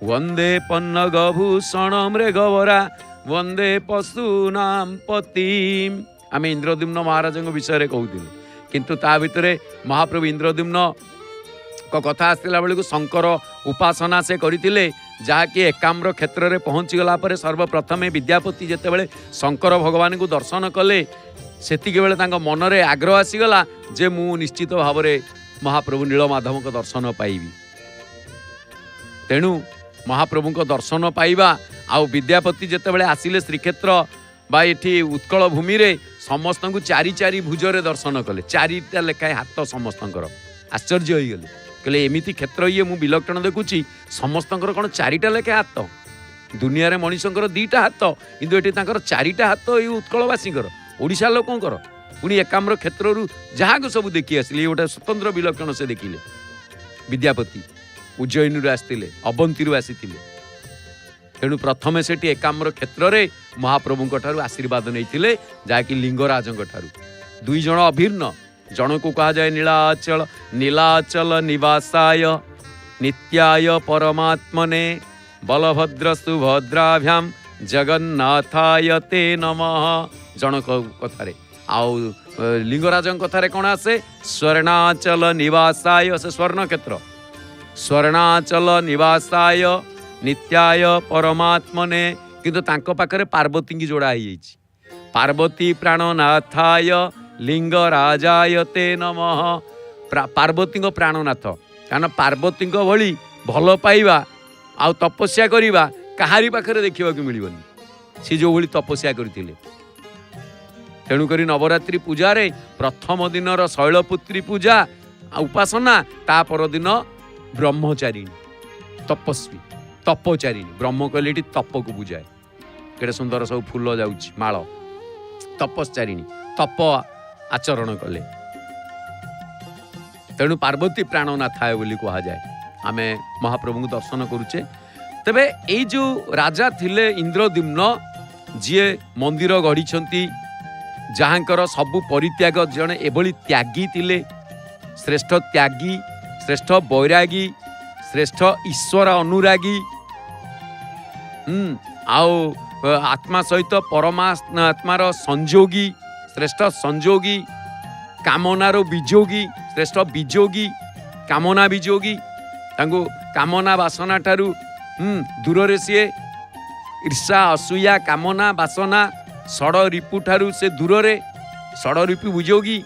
ବନ୍ଦେ ପନ୍ନଗ ଭୂଷଣ ମୃଗବରା, ବନ୍ଦେ ପଶୁନାମ ପତିମ୍। ଆମେ ଇନ୍ଦ୍ରଦ୍ୟୁମ୍ନ ମହାରାଜଙ୍କ ବିଷୟରେ କହୁଥିଲୁ, କିନ୍ତୁ ତା ଭିତରେ ମହାପ୍ରଭୁ ଇନ୍ଦ୍ରଦ୍ୟୁମ୍ନ କଥା ଆସିଲା ବେଳକୁ ଶଙ୍କର ଉପାସନା ସେ କରିଥିଲେ, ଯାହାକି ଏକାମ୍ର କ୍ଷେତ୍ରରେ ପହଞ୍ଚିଗଲା ପରେ ସର୍ବପ୍ରଥମେ ବିଦ୍ୟାପତି ଯେତେବେଳେ ଶଙ୍କର ଭଗବାନଙ୍କୁ ଦର୍ଶନ କଲେ, ସେତିକିବେଳେ ତାଙ୍କ ମନରେ ଆଗ୍ରହ ଆସିଗଲା ଯେ ମୁଁ ନିଶ୍ଚିତ ଭାବରେ ମହାପ୍ରଭୁ ନୀଳମାଧବଙ୍କ ଦର୍ଶନ ପାଇବି। ତେଣୁ महाप्रभु को दर्शन पाइबा आउ विद्यापति जितेबाला आसिले श्रीक्षेत्र बा ये उत्कल भूमि रे समस्त को चारि चारि भुजरे दर्शन कले चारिटा लेखाएं हाथ समस्त आश्चर्य हो गले कहले एमिति क्षेत्र ये मु विलक्षण देखुची समस्त कौन चारिटा लेखाएं हाथ दुनिया रे मनीषंकर दीटा हाथ किंतु एठी तांकर चारिटा हाथ ये उत्कलवासींकर ओडिशा लोकंकर पुणी एकाम्र क्षेत्र जहाँ सब देखी आसिले गोटे स्वतंत्र विलक्षण से देखिले विद्यापति उज्जयिनी आसते अवंती आसी तेणु प्रथमे से एकाम्र क्षेत्र में महाप्रभु ठारू आशीर्वाद नहीं जहाँकि लिंगराज दुई जन अभिन्न जन को कहा जाए नीलाचल नीलाचल निवासाय नित्याय परमात्मने बलभद्र सुभद्राभ्याम जगन्नाथाय ते नमः जन कथारे आउ लिंगराज कथारे कौन आसे स्वर्णाचल निवासाय से स्वर्ण क्षेत्र स्वर्णाचल निवासाय नित्याय परमात्मने किंतु तांको पाखरे पार्वती की जोड़ा है पार्वती प्राणनाथाय लिंगराजाय ते नमः पार्वती प्राणनाथ कारण पार्वती भली भल पाइबा आ तपस्या करिबा कहारी पाखरे देखा मिलबनी सी जो भली तपस्या करथिले तेणुक नवरात्रि पूजा रे प्रथम दिन शैलपुत्री पूजा उपासना ता पर दिन ब्रह्मचारिणी तपस्वी तपचारिणी ब्रह्म कहले तप को बुझाए केड़े सुंदर सब फूल जाउछि माल तपस्चारिणी तप आचरण कले तेणु पार्वती प्राणनाथाय बोली कहा जाए आमे महाप्रभु को दर्शन करुचे तेबे एई जो राजा थिले इंद्रद्युम्न जीए मंदिर गढ़ी जहाँकर सबु परित्याग जने एभली त्यागी थिले श्रेष्ठ त्यागी श्रेष्ठ बैरागी श्रेष्ठ ईश्वर अनुरागी आओ आत्मा सहित परमात्मार संजोगी श्रेष्ठ संजोगी कामनार विजोगी श्रेष्ठ विजोगी कामना विजोगी तांको कामना वासना ठारू दूर रे सी ईर्षा असूया कामना वासना षड़ रिपु ठारू से दूर रे षड़ रिपु विजोगी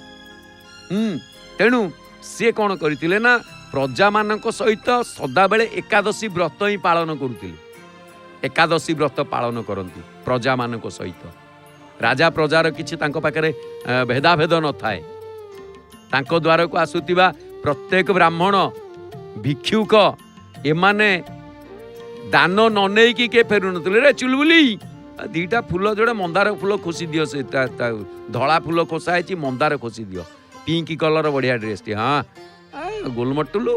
तेणु सी कौन करथिले ना प्रजा मानक सहित सदाबेले एकादशी व्रत ही पालन करुथिले एकादशी व्रत पालन करती प्रजा मानक सहित राजा प्रजार किछि तांको पाखरे भेदाभेद न थाए तांको द्वार को आसुतिबा प्रत्येक ब्राह्मण भिक्षुक एमाने दान न नै कि के फेरु नथिले रे चुलबुली दीटा फूल जोड़े मंदार फूल खोसी दियो से धला फूल खोसा है मंदार खोसी दियो पिंक कलर बढ़िया ड्रेस टी हाँ गोलमटुलू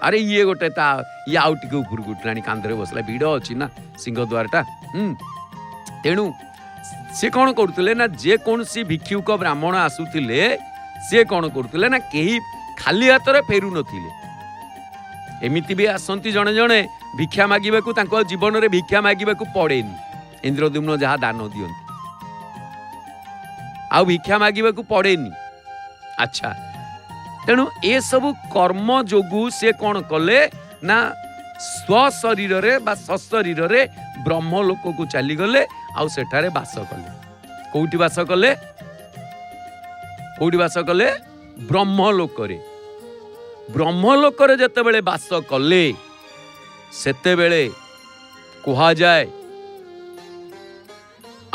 अरे ये गोटे ये आउ टे ऊपर उठला कांधरे बसला भिड़ अच्छी ना सिंहद्वारटा तेणु सी कौन करुले ना जे कौन सी भिक्षुक ब्राह्मण आसुले सी कौन करुले ना कहीं खाली हाथ में फेरु नथिले एमिति भी आसंती जड़े जड़े भिक्षा मागिबा जीवन में भिक्षा मागिबा पड़ेनी इंद्रद्युम्न जहाँ दान दियंती आ भिक्षा मागिबा पड़ेनी अच्छा तेणु ए सबु कर्म जोगु से कौन कले ना स्व शरीर रे बा सशरीर रे ब्रह्म लोक को चली गले आउ सेठारे बास कले कोउठी बास कले ब्रह्मलोक रे जेतेबेले बास कले सेतेबेले कहा जाए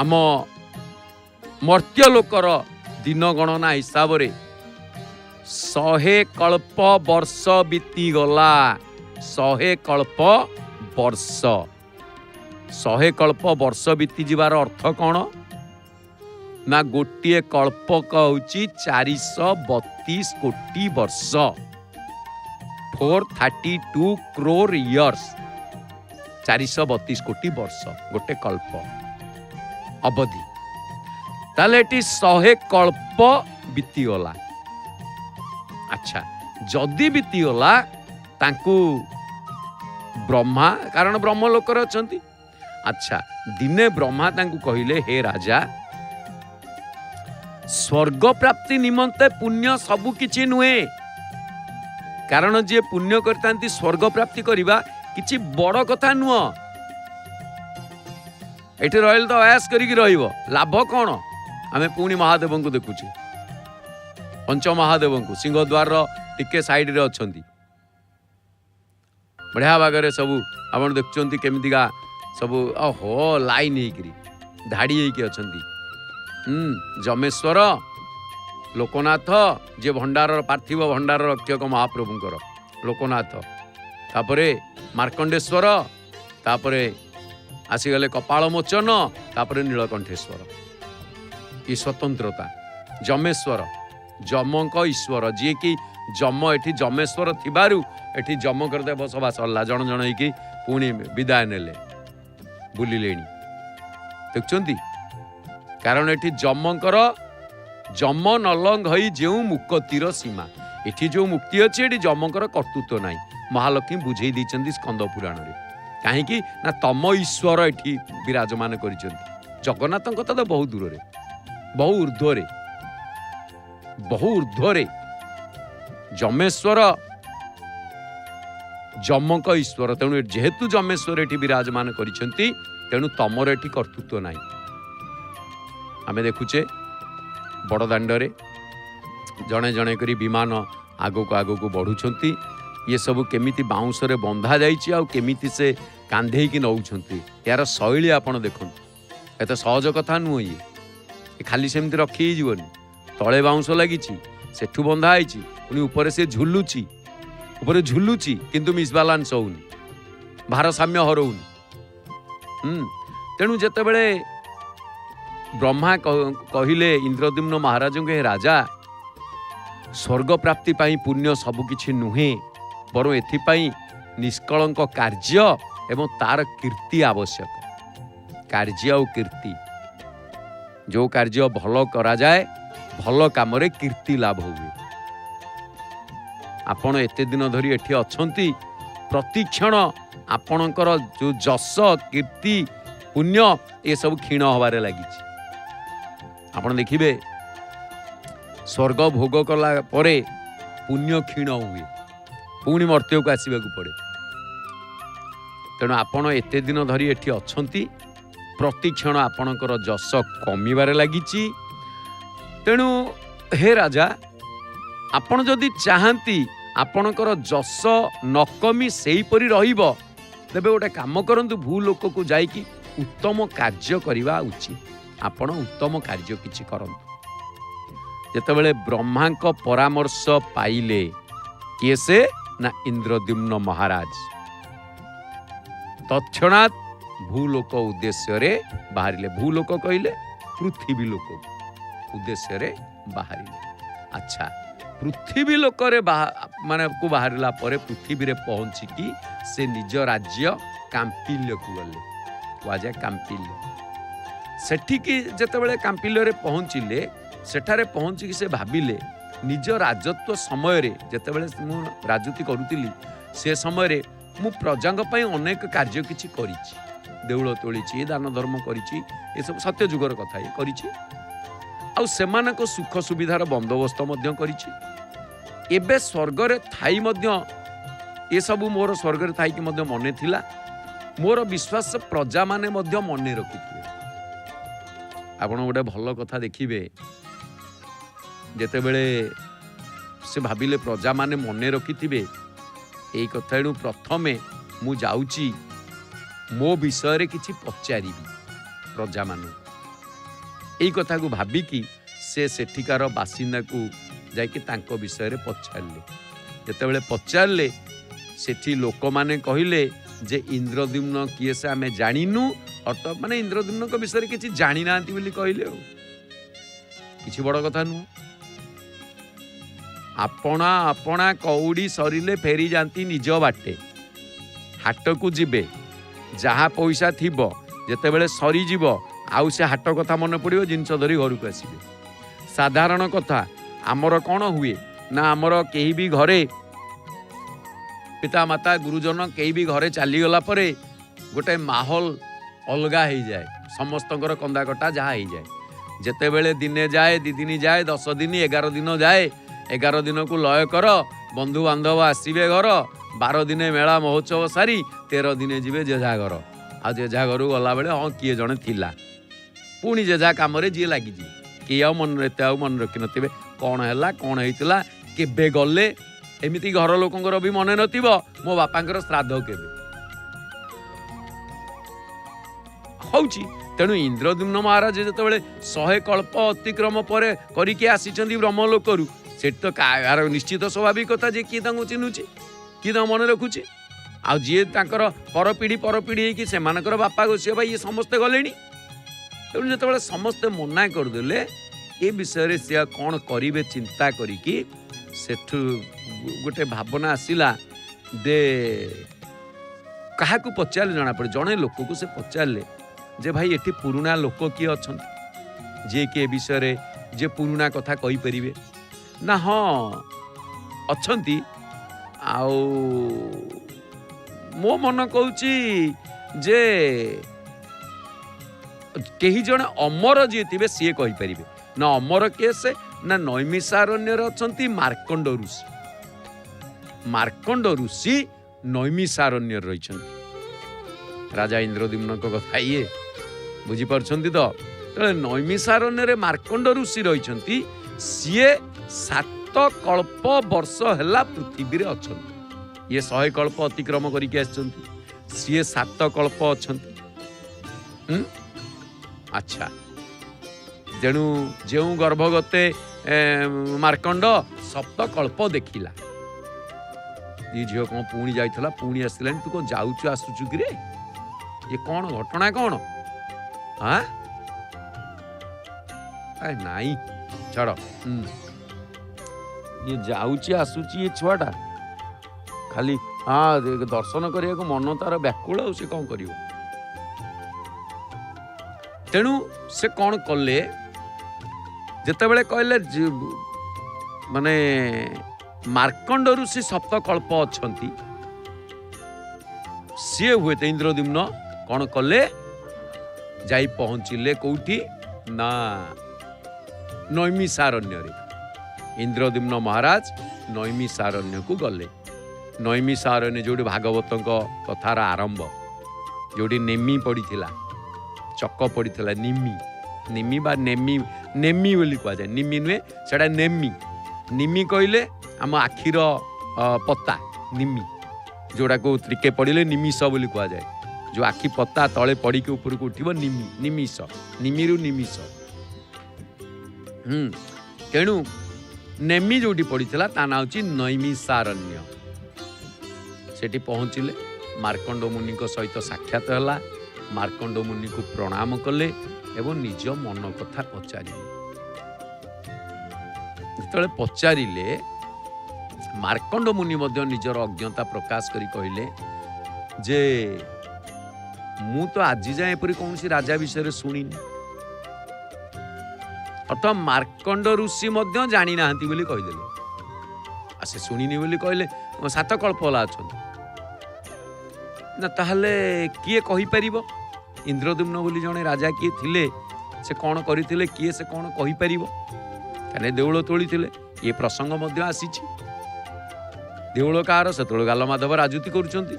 आम मर्त्यलोकर दिन गणना हिसाब रे 100 कल्प वर्ष बीती गला 100 कल्प वर्ष 100 कल्प वर्ष बीती जीवार अर्थ कौन ना गोटे कल्पक हूँ 432 कोटी वर्ष 432 crore years 432 कोटी वर्ष गोटे कल्प अवधि ताले 100 कल्प बीती गला अच्छा जदि बीती गला तांकु ब्रह्मा कारण ब्रह्म लोकर अछंती अच्छा दिने ब्रह्मा तांकु कहिले हे राजा स्वर्ग प्राप्ति निमंते पुण्य सबु किछि नुहे कारण जे पुण्य करतांती स्वर्ग प्राप्ति करिबा किछि बड़ कथा नुह एठी रहल तो आयास करिकि रहिबो लाभ कोन आमे पुणी महादेव को देखुछे पंच महादेव को सिंहद्वार टिके साइड रे अछंती बढ़िया बागरे सबू आप देखुं केमितिका सबू ओहो लाइन होकरी धाड़ी होकी अच्छा जमेश्वर लोकनाथ जे भंडार पार्थिव भंडार रक्षक महाप्रभुंकर लोकनाथ तापरे मार्कंडेश्वर तापरे आसीगले कपाल मोचन तापरे नीलकंठेश्वर ये स्वतंत्रता जमेश्वर जमक ईश्वर जी कि जम एठी जमेश्वर थिबारु एठी जम करदे बसवास हल्ला जन जन होइकी पुणी विदाय नेले बुलिलेणी देखुंती कारण एठी जमकर जम नलंग हई जो मुक्तिर सीमा एठी जो मुक्ति अच्छी एठी जमकर कर्तृत्व नाई महालक्ष्मी बुझे दी स्कंद पुराण रे कहीं ना तम ईश्वर एठी विराजमान करिसेंती जगन्नाथ कथा तो बहुत दूर बहु ऊर्ध्वरे जमेश्वर जमक ईश्वर तेणु जेहेतु जमेश्वर एठी विराजमान करिसेंती तेणु तमर एठी कर्तृत्व नाई आमे देखुचे बड़दाण्डे जड़े जड़े करी विमान आगक आगक बढ़ुंट ये सब केमिति बाउंसरे बंधा जाइए आउ केमिति से कांधे की नौछंती यार शैली आपण देखु एत सहज कथा नुह ये खाली सेमती रखी जीवनी तले बाउंस लगी सेठू बंधा है पुणी ऊपर से झुलुची किंतु मिसबालांस होनी भारसाम्य हरौनी तेणु जेते बेले ब्रह्मा कहिले इंद्रद्युम्न महाराज के राजा स्वर्ग प्राप्ति पाई पुण्य सबकिछि नुहे बर एथिपाई निष्कलंक कार्य एवं तार कीर्ति आवश्यक कार्य और कीर्ति जो कार्य भल करा जाए भल काम रे कीर्ति लाभ हुए आपण एते दिन धरी एठी अछंती प्रतिक्षण आपणकर जो जस कीर्ति पुण्य ये सब क्षीण हबारे लागिछि आपण देखिबे स्वर्ग भोग कला परे पुण्य क्षीण हुए पुणी मर्त्य को आसवाक पड़े तेणु आपण एते दिन धरी एठी अछंती प्रतिक्षण आपणकर जस कमिबारे लागिछि तेणु हे राजा आपण जदि चाहती आपणकर जस न कमी सेही परी रहिबो तेबे गोटे काम करंतु भू लोक को जाइकी उत्तम कार्य करवा उचित आपण उत्तम कार्य किछि करंतु जेतेबेले ब्रह्मा को परामर्श पाइले किए से ना इंद्रद्युम्न महाराज तत्क्षणात भूलोक उद्देश्य रे बाहरिले भूलोक कहिले पृथ्वी लोक उद्देश्य रे बाहरिले अच्छा पृथ्वी लोक रे माने को बाहरिला परे पृथ्वी रे पहुंची की से निज राज्य कांपिल्य को गले वाजे कांपिल्य सेठी की जेतेबेले कांपिल्य रे पहुंचिले सेठारे पहुंची की से भाबिले निज राजत्व समय रे जेतेबेले मु राजनीति करूतिली से समय रे मु प्रजांग पई अनेक कार्य किछि करिछि देउळ तोलिछि दान धर्म करिछि ए सब सत्य जुगर कथा ये करिछि आ सेमानक सुख सुविधार बंदोबस्त मध्य करिछि एबे स्वर्ग रे थाई मध्य ए सब मोर स्वर्ग रे थाई कि मध्य मने थिला मोर विश्वास प्रजा माने मध्य मने रखिथिबे आपण गोटे भल कथा देखिबे जेतेबेले से भाबिले प्रजा माने मने रखिथिबे एई कथा एणु प्रथमे मु जाउची मो विषय रे किछि पचारिबी प्रजा माने एई कथा को भाबिकी से सेठिकार बासिंदा को जाइके तांको विषय रे पचारले जेतेबेले पचारले सेठी लोक माने कहिले जे इंद्रद्युम्न किए से आमे जानिनु अर्थ माने इंद्रद्युम्न को विषय रे किछि जानि नांती बोली कहिले किछि बड़ कथा नु आपणा आपणा कौड़ी सरिले फेरी जाती निज बाटे हाट को जिबे जहाँ पैसा थिबो जेतेबेले सरी जीवो आउ से हाट कथा मन पड़ियो जिनस धरी घर को आसीबे साधारण कथा आमर कौन हुए ना आमर केही भी घरे पिता माता गुरुजन केही भी घरे चली गला परे गोटे माहौल अलगा हो जाए समस्तंकर कंदा कटा जहाँ हो जाए जेतेबेले दिने जाए दी दिन जाए 10 दिन 11 दिन जाए 11 दिन को लय कर बंधु बांधव आसवे घर 12 दिन मेला महोत्सव सारी 13 दिन जीवे जेझा घर आ जेझा घर गला बेले हाँ किए जड़े थिला पुणी जेझा कम जी लगी किए मन एत मन रखी नथिबे कौन है कौन होता केबे गले एमती घर लोकंर भी मन नथिब मो बापांकर श्राद्ध केबे होउची। तेणु इंद्रद्युम्न महाराज जेतेबेले 100 कल्प अतिक्रम पर करिके आसीचंदी ब्रह्मलोकरू सेठ तो यार निश्चित स्वाभाविक कथा जे किए तांको चिन्हुची किए तांको मन रखुची आ जी तांकर परपीढ़ी होइकी सेमानकर बापा गोसिया भाई ये समस्ते गलेनी। तेणु जेतेबेले समस्ते मना करदेले ए विषय से कौन करिवे चिंता करिकी सेठु गोटे भावना आसिला दे काहाकू पचारे जना पड़े जड़े लोक को से पचारे जे भाई एटी पुराना लोक किए अच्छा जे कि विषय जे पुराना कथा कही परिवे ना हाँ अच्छी आओ मो मन कहूची जे कही जड़े अमर जी थे सी कही परिवे ना अमर किए से ना नैमिषारण्य अच्छा मार्कंड ऋषि नैमिषारण्य रही राजा इंद्रद्युम्न कथा ये बुझीपार तो नैमिषारण्य मार्कंड ऋषि रही सीए 7 कल्प वर्ष है पृथ्वी रे अच्छा ये 100 कल्प अतिक्रम करके आसछंती सीए 7 कल्प अच्छा अच्छा तेणु जो गर्भगते मार्कंड 7 कल्प देखिला ये झील कौन पुणी जाइला पुणी आसला तू कौन जाऊचु आसुचु कि रे ये कौन घटना कौन हाँ नाई छाड़ ये जाऊची आसुची ये छुआटा खाली हाँ दर्शन करने को मन तार व्याकुल से कौन कर तेणु से कौन कले जितेबले कहले माने मार्कंड ऋषि 7 कल्प अच्छी सी हुए तो इंद्रद्युम्न कौन कले जाई पहुंचिले कौटी ना नैमिषारण्य इंद्रद्युम्न महाराज नैमिषारण्य को गले नैमिषारण्य जो भागवत कथार आरंभ जो नेमी पड़ी चक पड़ी निमी निमी बा नेमी नेमी बोली कह जाए निमी नुहे से नेमी निमी कहले आम आखिर पत्ता निमी जोड़ा को त्रिके पड़े निमिष बोली कह जाए जो आखि पत्ता तले पड़ी के ऊपर को उठिबो निमी निमिष निमिरु निमिष तेणु नेमी जोटी पड़ी ता ना होची नैमिषारण्य सेठी पहुँचिले मार्कंड मुनि सहित साक्षात है मार्कंड मुनि को प्रणाम कले एवं निज मन कथा पचारे जिते पचारे मार्कंड मुनि निजर अज्ञता प्रकाश करी कहले जे मु तो आज जाए एपरी कौन सी राजा विषय शुणी अर्थात मार्कंड ऋषि जानी ना बोली कहीदेले से शुणिनी बोली कहले 7 कल्पला अच्छा ना ताहले किए कही परिबो इंद्रद्युम्न बोली जने राजा किए थिले से कौन करथिले किए से कौन कही परिबो कने देउळ तोळीथिले ये प्रसंग मध्य आसीछि देउळ कार से तोळ गाल माधव राजूती करूछंती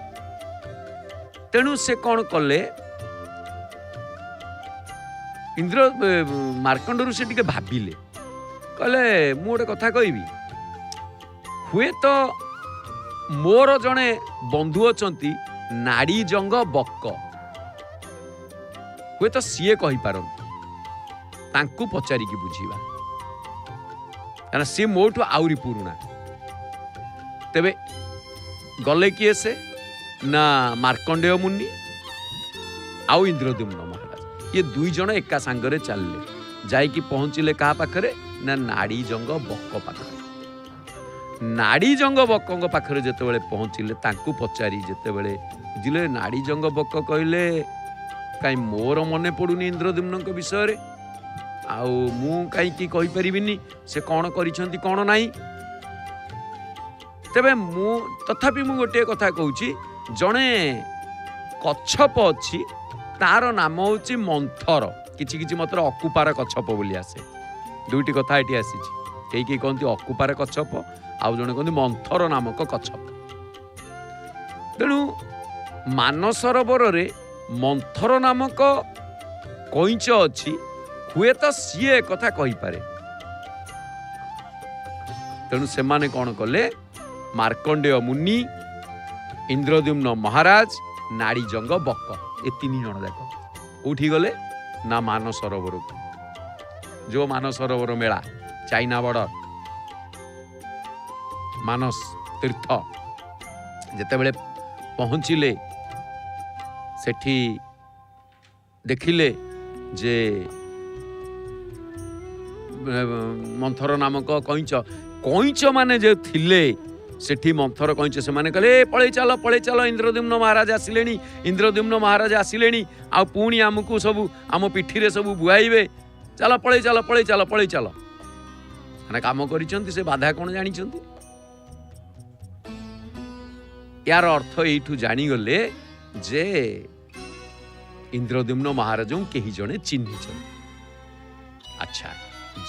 तेणु से कौन कले इंद्र मार्कंड ऋषि टिके भाबिले कहले मु गोटे कथा कहबी हुए तो मोर जने बंधु अछंती नाड़ी जंग बक हुए तो सीए कही पारंती तांकु पचारिकी बुझीबा कारण सी मोठू आउरी पुरुणा तेबे गले किए से ना मार्कंडेय मुनि आउ इंद्रद्युम्न महाराज ये 2 जण एका सांगरे चलले जाइकी पहुंचिले कहा पाखरे ना नाड़ी जंग बक पाखरे नाड़ी जंग बक पाखरे जेतेबेले पहुंचिले तांकु पचारी जेतेबेले बुझिले नाड़ी जंग बक कहले काई मोर मने पड़ुनी इंद्रद्युम्न विषय रे आउ मु कहीं कही परिबिनी से कौन करिसंती कौन नाही तेबे मु तथापि मु गोटे कथा कहूची जणे कच्छप अच्छी तार नाम होची मंथर किछि किछि मात्र अकुपार कच्छप बोली आसे 2टी कथा एठी आसीछि कई कहती अकुपार कच्छप आउ जणे कहती मंथर नामक कच्छप तेणु मानसरोवर रे मंथर नामक कईच अच्छी हुए तो सीए कथा कही पारे तेणु से माने कौन कले ମାର୍କଣ୍ଡେୟ ମୁନି, ଇନ୍ଦ୍ରଦ୍ୟୁମ୍ନ ମହାରାଜ, ନାଡ଼ିଜଙ୍ଗ ବକ, ଏ 3 ଜଣ ଯାକ କୋଉଠି ଗଲେ ନା ମାନସରୋବରକୁ। ଯୋଉ ମାନସରୋବର ମେଳା ଚାଇନା ବର୍ଡର ମାନସ ତୀର୍ଥ ଯେତେବେଳେ ପହଞ୍ଚିଲେ ସେଠି ଦେଖିଲେ ଯେ ମନ୍ଥର ନାମକ କଇଁଚ ମାନେ ଯେ ଥିଲେ ସେଠି ମନ୍ଥର କଇଁଚ ସେମାନେ କହିଲେ ପଳେଇ ଚାଲ ଇନ୍ଦ୍ରଦ୍ୟୁମ୍ନ ମହାରାଜ ଆସିଲେଣି, ଇନ୍ଦ୍ରଦ୍ୟୁମ୍ନ ମହାରାଜ ଆସିଲେଣି, ଆଉ ପୁଣି ଆମକୁ ସବୁ ଆମ ପିଠିରେ ସବୁ ବୁଆଇବେ, ଚାଲ ପଳେଇ ଚାଲ। ମାନେ କାମ କରିଛନ୍ତି ସେ ବାଧା କ'ଣ ଜାଣିଛନ୍ତି? ୟାର ଅର୍ଥ ଏଇଠୁ ଜାଣିଗଲେ ଯେ ଇନ୍ଦ୍ରଦ୍ୟୁମ୍ନ ମହାରାଜଙ୍କୁ କେହି ଜଣେ ଚିହ୍ନିଛନ୍ତି। ଆଚ୍ଛା,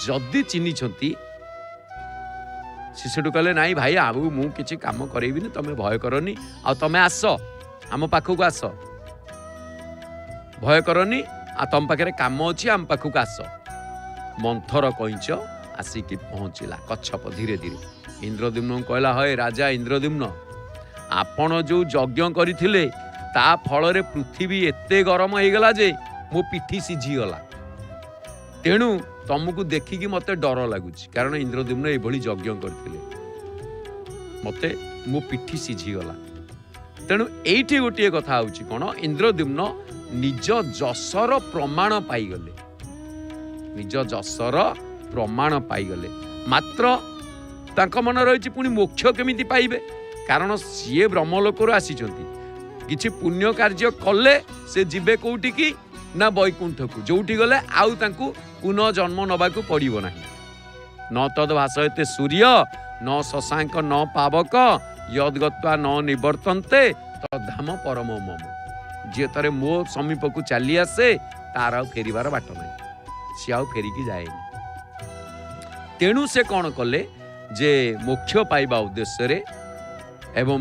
ଯଦି ଚିହ୍ନିଛନ୍ତି ସେ ସେଠୁ କହିଲେ ନାଇଁ ଭାଇ ଆଉ ମୁଁ କିଛି କାମ କରେଇବିନି, ତମେ ଭୟ କରନି, ଆଉ ତମେ ଆସ ଆମ ପାଖକୁ ଆସ, ଭୟ କରନି, ଆଉ ତମ ପାଖରେ କାମ ଅଛି, ଆମ ପାଖକୁ ଆସ। ମନ୍ଥର କଇଁଚ ଆସିକି ପହଞ୍ଚିଲା କଚ୍ଛପ ଧୀରେ ଧୀରେ। ଇନ୍ଦ୍ରଦ୍ୟୁମ୍ନଙ୍କୁ କହିଲା ହଏ ରାଜା ଇନ୍ଦ୍ରଦ୍ୟୁମ୍ନ, ଆପଣ ଯୋଉ ଯଜ୍ଞ କରିଥିଲେ ତା ଫଳରେ ପୃଥିବୀ ଏତେ ଗରମ ହେଇଗଲା ଯେ ମୋ ପିଠି ସିଝିଗଲା, ତେଣୁ ତମକୁ ଦେଖିକି ମତେ ଡର ଲାଗୁଛି, କାରଣ ଇନ୍ଦ୍ରଦ୍ୟୁମ୍ନ ଏଭଳି ଯଜ୍ଞ କରିଥିଲେ, ମତେ ମୋ ପିଠି ସିଝିଗଲା। ତେଣୁ ଏଇଠି ଗୋଟିଏ କଥା ହଉଛି କ'ଣ, ଇନ୍ଦ୍ରଦ୍ୟୁମ୍ନ ନିଜ ଯଶର ପ୍ରମାଣ ପାଇଗଲେ, ନିଜ ଯଶର ପ୍ରମାଣ ପାଇଗଲେ। ମାତ୍ର ତାଙ୍କ ମନେ ରହିଛି ପୁଣି ମୋକ୍ଷ କେମିତି ପାଇବେ, କାରଣ ସିଏ ବ୍ରହ୍ମଲୋକରୁ ଆସିଛନ୍ତି, କିଛି ପୁଣ୍ୟ କାର୍ଯ୍ୟ କଲେ ସେ ଯିବେ କୋଉଠିକି ନା ବୈକୁଣ୍ଠକୁ, ଯୋଉଠି ଗଲେ ଆଉ ତାଙ୍କୁ ପୁନଃ ଜନ୍ମ ନେବାକୁ ପଡ଼ିବ ନାହିଁ। ନ ତଦ୍ ଭାସୟତେ ସୂର୍ଯ୍ୟ ନ ଶଶାଙ୍କ ନ ପାବକ ୟଦ୍ଗତ୍ୱା ନ ନିବର୍ତ୍ତନ୍ତେ ତଦ୍ଧାମ ପରମ ମମ। ଯିଏ ଥରେ ମୋ ସମୀପକୁ ଚାଲି ଆସେ ତାର ଆଉ ଫେରିବାର ବାଟ ନାହିଁ, ସିଏ ଆଉ ଫେରିକି ଯାଏନି। ତେଣୁ ସେ କ'ଣ କଲେ ଯେ ମୋକ୍ଷ ପାଇବା ଉଦ୍ଦେଶ୍ୟରେ ଏବଂ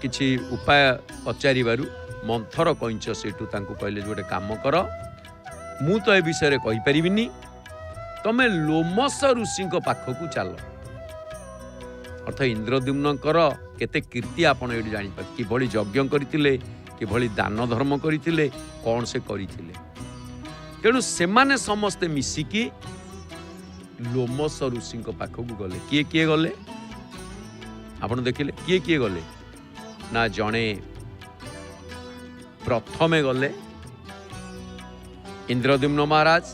କିଛି ଉପାୟ ପଚାରିବାରୁ ମନ୍ଥର କଇଁଚ ସେଠୁ ତାଙ୍କୁ କହିଲେ ଯେ ଗୋଟେ କାମ କର, ମୁଁ ତ ଏ ବିଷୟରେ କହିପାରିବିନି, ତମେ ଲୋମସ ଋଷିଙ୍କ ପାଖକୁ ଚାଲ। ଅର୍ଥ ଇନ୍ଦ୍ରଦ୍ୟୁମ୍ନଙ୍କର କେତେ କୀର୍ତ୍ତି ଆପଣ ଏଇଠି ଜାଣିପାରିବେ, କିଭଳି ଯଜ୍ଞ କରିଥିଲେ, କିଭଳି ଦାନ ଧର୍ମ କରିଥିଲେ, କ'ଣ ସେ କରିଥିଲେ। ତେଣୁ ସେମାନେ ସମସ୍ତେ ମିଶିକି ଲୋମସ ଋଷିଙ୍କ ପାଖକୁ ଗଲେ। କିଏ କିଏ ଗଲେ ଆପଣ ଦେଖିଲେ? କିଏ କିଏ ଗଲେ ନା ଜଣେ ପ୍ରଥମେ ଗଲେ ଇନ୍ଦ୍ରଦ୍ୟୁମ୍ନ ମହାରାଜ,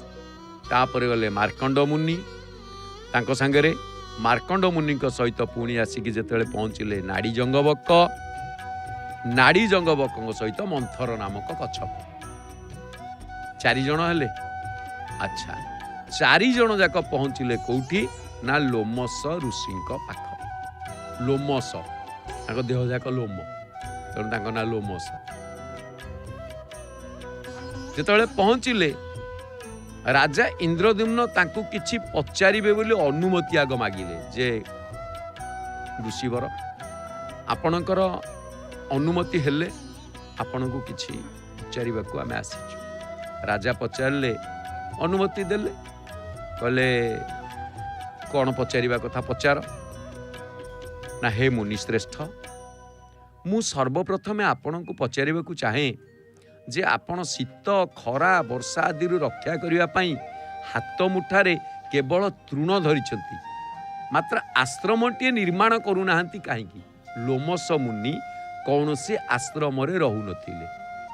ତାପରେ ଗଲେ ମାର୍କଣ୍ଡ ମୁନି, ତାଙ୍କ ସାଙ୍ଗରେ ମାର୍କଣ୍ଡ ମୁନିଙ୍କ ସହିତ ପୁଣି ଆସିକି ଯେତେବେଳେ ପହଞ୍ଚିଲେ ନାଡ଼ିଜଙ୍ଗ ବକ, ନାଡ଼ିଜଙ୍ଗ ବକଙ୍କ ସହିତ ମନ୍ଥର ନାମକ କଚ୍ଛପ, 4 ଜଣ ହେଲେ। ଆଚ୍ଛା, 4 ଜଣ ଯାକ ପହଞ୍ଚିଲେ କୋଉଠି ନା ଲୋମସ ଋଷିଙ୍କ ପାଖ। ଲୋମସ, ତାଙ୍କ ଦେହ ଯାକ ଲୋମ, ତେଣୁ ତାଙ୍କ ନାଁ ଲୋମସ। ଯେତେବେଳେ ପହଞ୍ଚିଲେ ରାଜା ଇନ୍ଦ୍ରଦ୍ୟୁମ୍ନ ତାଙ୍କୁ କିଛି ପଚାରିବେ ବୋଲି ଅନୁମତି ଆଗ ମାଗିଲେ ଯେ ଋଷିବର ଆପଣଙ୍କର ଅନୁମତି ହେଲେ ଆପଣଙ୍କୁ କିଛି ପଚାରିବାକୁ ଆମେ ଆସିଛୁ। ରାଜା ପଚାରିଲେ, ଅନୁମତି ଦେଲେ, କହିଲେ କ'ଣ ପଚାରିବା କଥା ପଚାର। ନା ହେ ମୁନି ଶ୍ରେଷ୍ଠ, ମୁଁ ସର୍ବପ୍ରଥମେ ଆପଣଙ୍କୁ ପଚାରିବାକୁ ଚାହେଁ ଯେ ଆପଣ ଶୀତ ଖରା ବର୍ଷା ଆଦିରୁ ରକ୍ଷା କରିବା ପାଇଁ ହାତ ମୁଠାରେ କେବଳ ତୃଣ ଧରିଛନ୍ତି, ମାତ୍ର ଆଶ୍ରମଟିଏ ନିର୍ମାଣ କରୁନାହାନ୍ତି କାହିଁକି? ଲୋମସ ମୁନି କୌଣସି ଆଶ୍ରମରେ ରହୁନଥିଲେ,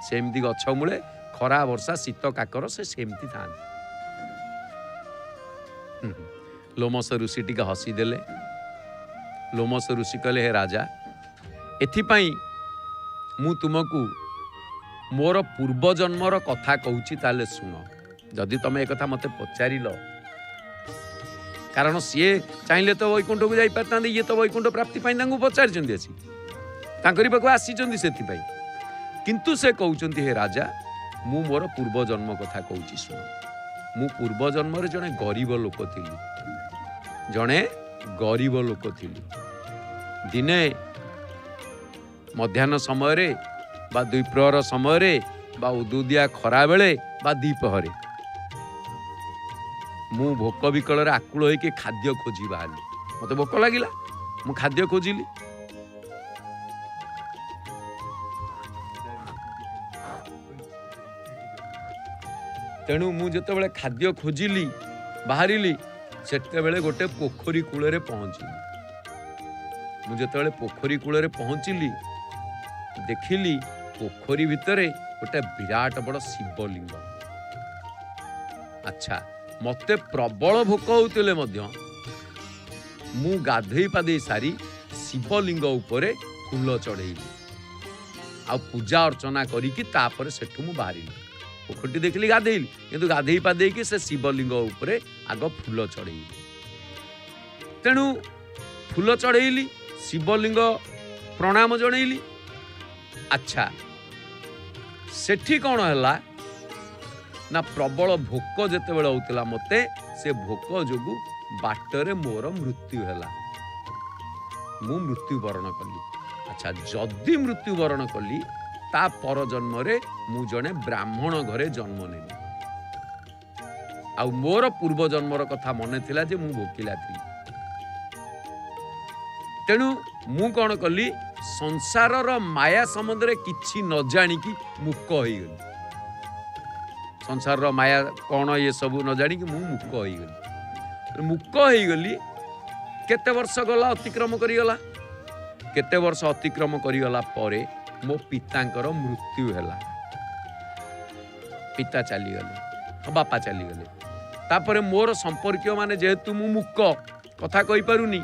ସେମିତି ଗଛ ମୂଳେ ଖରା ବର୍ଷା ଶୀତ କାକର ସେ ସେମିତି ଥାନ୍ତି। ଲୋମସ ଋଷି ଟିକେ ହସିଦେଲେ। ଲୋମସ ଋଷି କହିଲେ, ହେ ରାଜା, ଏଥିପାଇଁ ମୁଁ ତୁମକୁ ମୋର ପୂର୍ବଜନ୍ମର କଥା କହୁଛି, ତାହେଲେ ଶୁଣ। ଯଦି ତମେ ଏ କଥା ମୋତେ ପଚାରିଲ, କାରଣ ସିଏ ଚାହିଁଲେ ତ ବୈକୁଣ୍ଠକୁ ଯାଇପାରିଥାନ୍ତେ, ଇଏ ତ ବୈକୁଣ୍ଠ ପ୍ରାପ୍ତି ପାଇଁ ତାଙ୍କୁ ପଚାରିଛନ୍ତି, ଆସି ତାଙ୍କରି ପାଖକୁ ଆସିଛନ୍ତି ସେଥିପାଇଁ। କିନ୍ତୁ ସେ କହୁଛନ୍ତି, ହେ ରାଜା, ମୁଁ ମୋର ପୂର୍ବଜନ୍ମ କଥା କହୁଛି ଶୁଣ। ମୁଁ ପୂର୍ବଜନ୍ମରେ ଜଣେ ଗରିବ ଲୋକ ଥିଲି, ଜଣେ ଗରିବ ଲୋକ ଥିଲି। ଦିନେ ମଧ୍ୟାହ୍ନ ସମୟରେ ବା ଦ୍ୱିପ୍ରହର ସମୟରେ ବା ଉଦୁଦିଆ ଖରାବେଳେ ବା ଦ୍ୱିପ୍ରହରେ ମୁଁ ଭୋକ ବିକଳରେ ଆକୁଳ ହୋଇକି ଖାଦ୍ୟ ଖୋଜି ବାହାରିଲି। ମୋତେ ଭୋକ ଲାଗିଲା, ମୁଁ ଖାଦ୍ୟ ଖୋଜିଲି। तेणु मु जेतेबेले खाद्य खोजिली बाहरिली सेतेबेले गोटे पोखरी कूଳରେ पहुँचिली। मु जेतेबेले पोखरी कूଳରେ पहुँचिली देखिली पोखरी भितरे गोटे विराट बड़ शिवलिंग। अच्छा मते प्रबल भोक होतिले मध्य मु गाधेई पाधेई सारी शिवलिंग उपरे फूल चढ़ेली आ पूजा अर्चना करिकी तापर सेठु मु बाहरिली। पोखरी देखली गाधेली किंतु गाधेई पाधेई कि से शिवलिंग उपरे आग फूल चढ़ेली। तेणु फूल चढ़ेली शिवलिंग प्रणाम जणेली। अच्छा सेठी कौन है ना प्रबल भोक जेतेबेले होतिला मते से भोक जोगु बाटरे मोर मृत्यु हैला। मु मृत्युवरण कली। अच्छा जदि मृत्युवरण कली ता पर जन्म रे मु जने ब्राह्मण घरे जन्म नेली। आ मोर पूर्व जन्मर कथा मने थिला जे मु भोकिला थी। तेणु मु कौन कली संसारर माया सम्बन्ध किछि न जानी कि मुक हो गली। संसार माया कौन ये सब न जानी कि मु मुक हो गली। मुक हो गली केते वर्ष गला अतिक्रम करिगला। केते वर्ष अतिक्रम करिगला परे मो पितांकर मृत्यु हैला। पिता चली गले बापा चली गले तापरे मोर संपर्क माने जेहेतु मु मुक कथा कहि पारुनी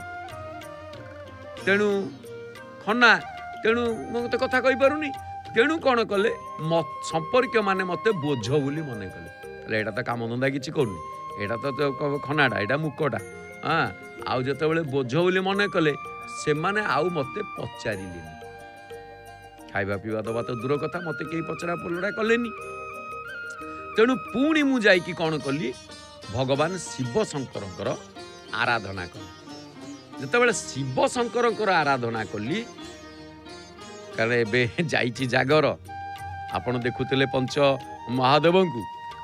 तेणु खना तेणु मते कथा कहि पारुनी तेणु कौन कले संपर्क माने मते बोझ बोली मने कले। एटा तो काम धंदा किछि करूनी एटा तो खनाटा एटा मुकटा हाँ आउ जेतेबेले बोझ बोली मने कले से माने आउ मते पचारिलेनी। खाइबा पीवा दबा तो दूर कथा मते केही पचरा पलड़ा कलेनी। तेणु पुणी मु जाइकी कौन कली भगवान शिव शंकर आराधना कली। जेतेबेले शिव शंकर आराधना कली कारण एबे जाइची जागर आपण देखुतिले पंच महादेवंकु।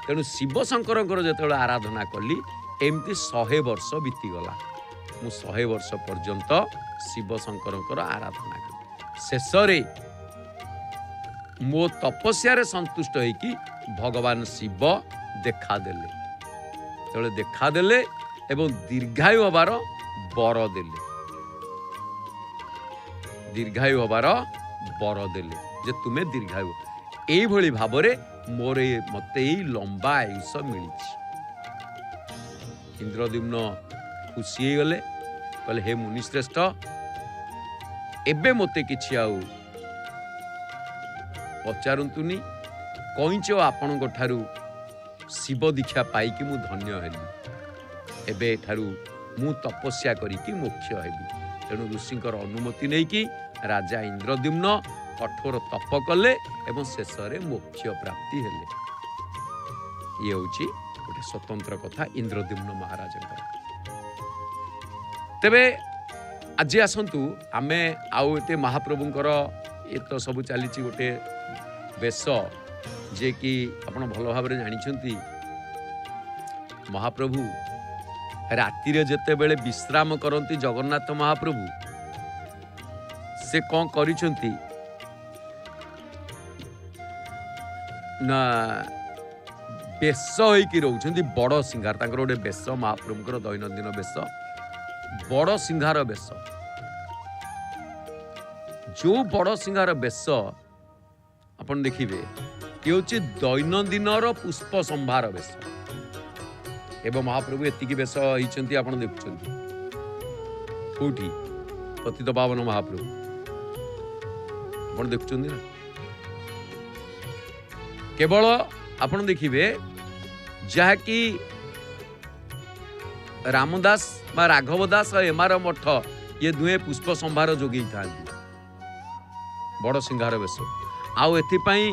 तेणु शिव शंकर जेतेबेले आराधना कली एमती 100 वर्ष बीतीगला। मु 100 वर्ष पर्यंत शिव शंकर आराधना कली। शेषरे मो तपस्या संतुष्ट होइकी भगवान शिव देखादेले। तेबेले देखादेले एवं दीर्घायु हबार बर देले। दीर्घायु हबार बर देले जे तुमे दीर्घायु एई भली भाबरे मोरे मते एई लंबा आयुष मिलिछि। इंद्रद्युम्न खुशी गले कहले हे मुनि श्रेष्ठ एबे मते किछि आउ पचारंतुनी कइछ आपणक ठारू शिव दीक्षा पाइकी मु धन्य हेली। एबे ठारू मु तपस्या करिकी मोक्ष हेबी। तेणु ऋषिंकर अनुमति नेकी राजा इंद्रद्युम्न कठोर तप कले एवं शेषरे मोक्ष प्राप्ति हेले। ये होची गोटे स्वतंत्र कथा इंद्रद्युम्न महाराज। तेबे आज आसंतु आमे आउ एते महाप्रभुंकर ये तो सब चली गोटे बेश जे कि आपण भल भाव जानी महाप्रभु राति रे जेते बेले विश्राम करती जगन्नाथ महाप्रभु से कौन करिसेंती ना बेश होइकी रहउछंती बड़ सिंगार तांकर गोटे बेश महाप्रभुंकर दैनंदिन बेश बड़ सिंगार बेश। जो बड़ सिंगार बेश आपण देखिबे कि होची दैनंदिन पुष्प संभार बेश एवं महाप्रभु एतिकी बेश होइछंती आपण देखुछंती कोठी पतित पावन महाप्रभु आपण देखुछंती ना केवल आपण देखिबे जहा कि रामदास बा राघव दास और एमार मठ ये दुए पुष्प संभार जोगी था बड़ सिंगार बेश आउ एथिपाई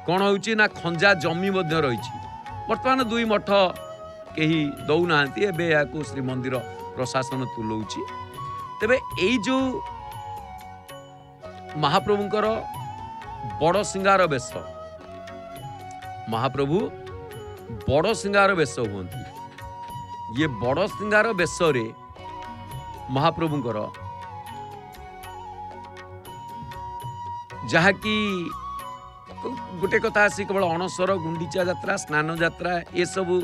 कौन होची ना खंजा जमी मध्य रही बर्तमान दुई मठ कहीं दौना एबे याकू श्रीमंदिर प्रशासन तुलौची। तेबे एई जो महाप्रभुंकर बड़ सिंगार बेश महाप्रभु बड़ सिंगार बेश हुंती ये बड़ सिंगार बेश रे महाप्रभुंकर जहा कि गोटे कथा आसी केवल अणसर गुंडीचा यात्रा स्नान यात्रा ये सबू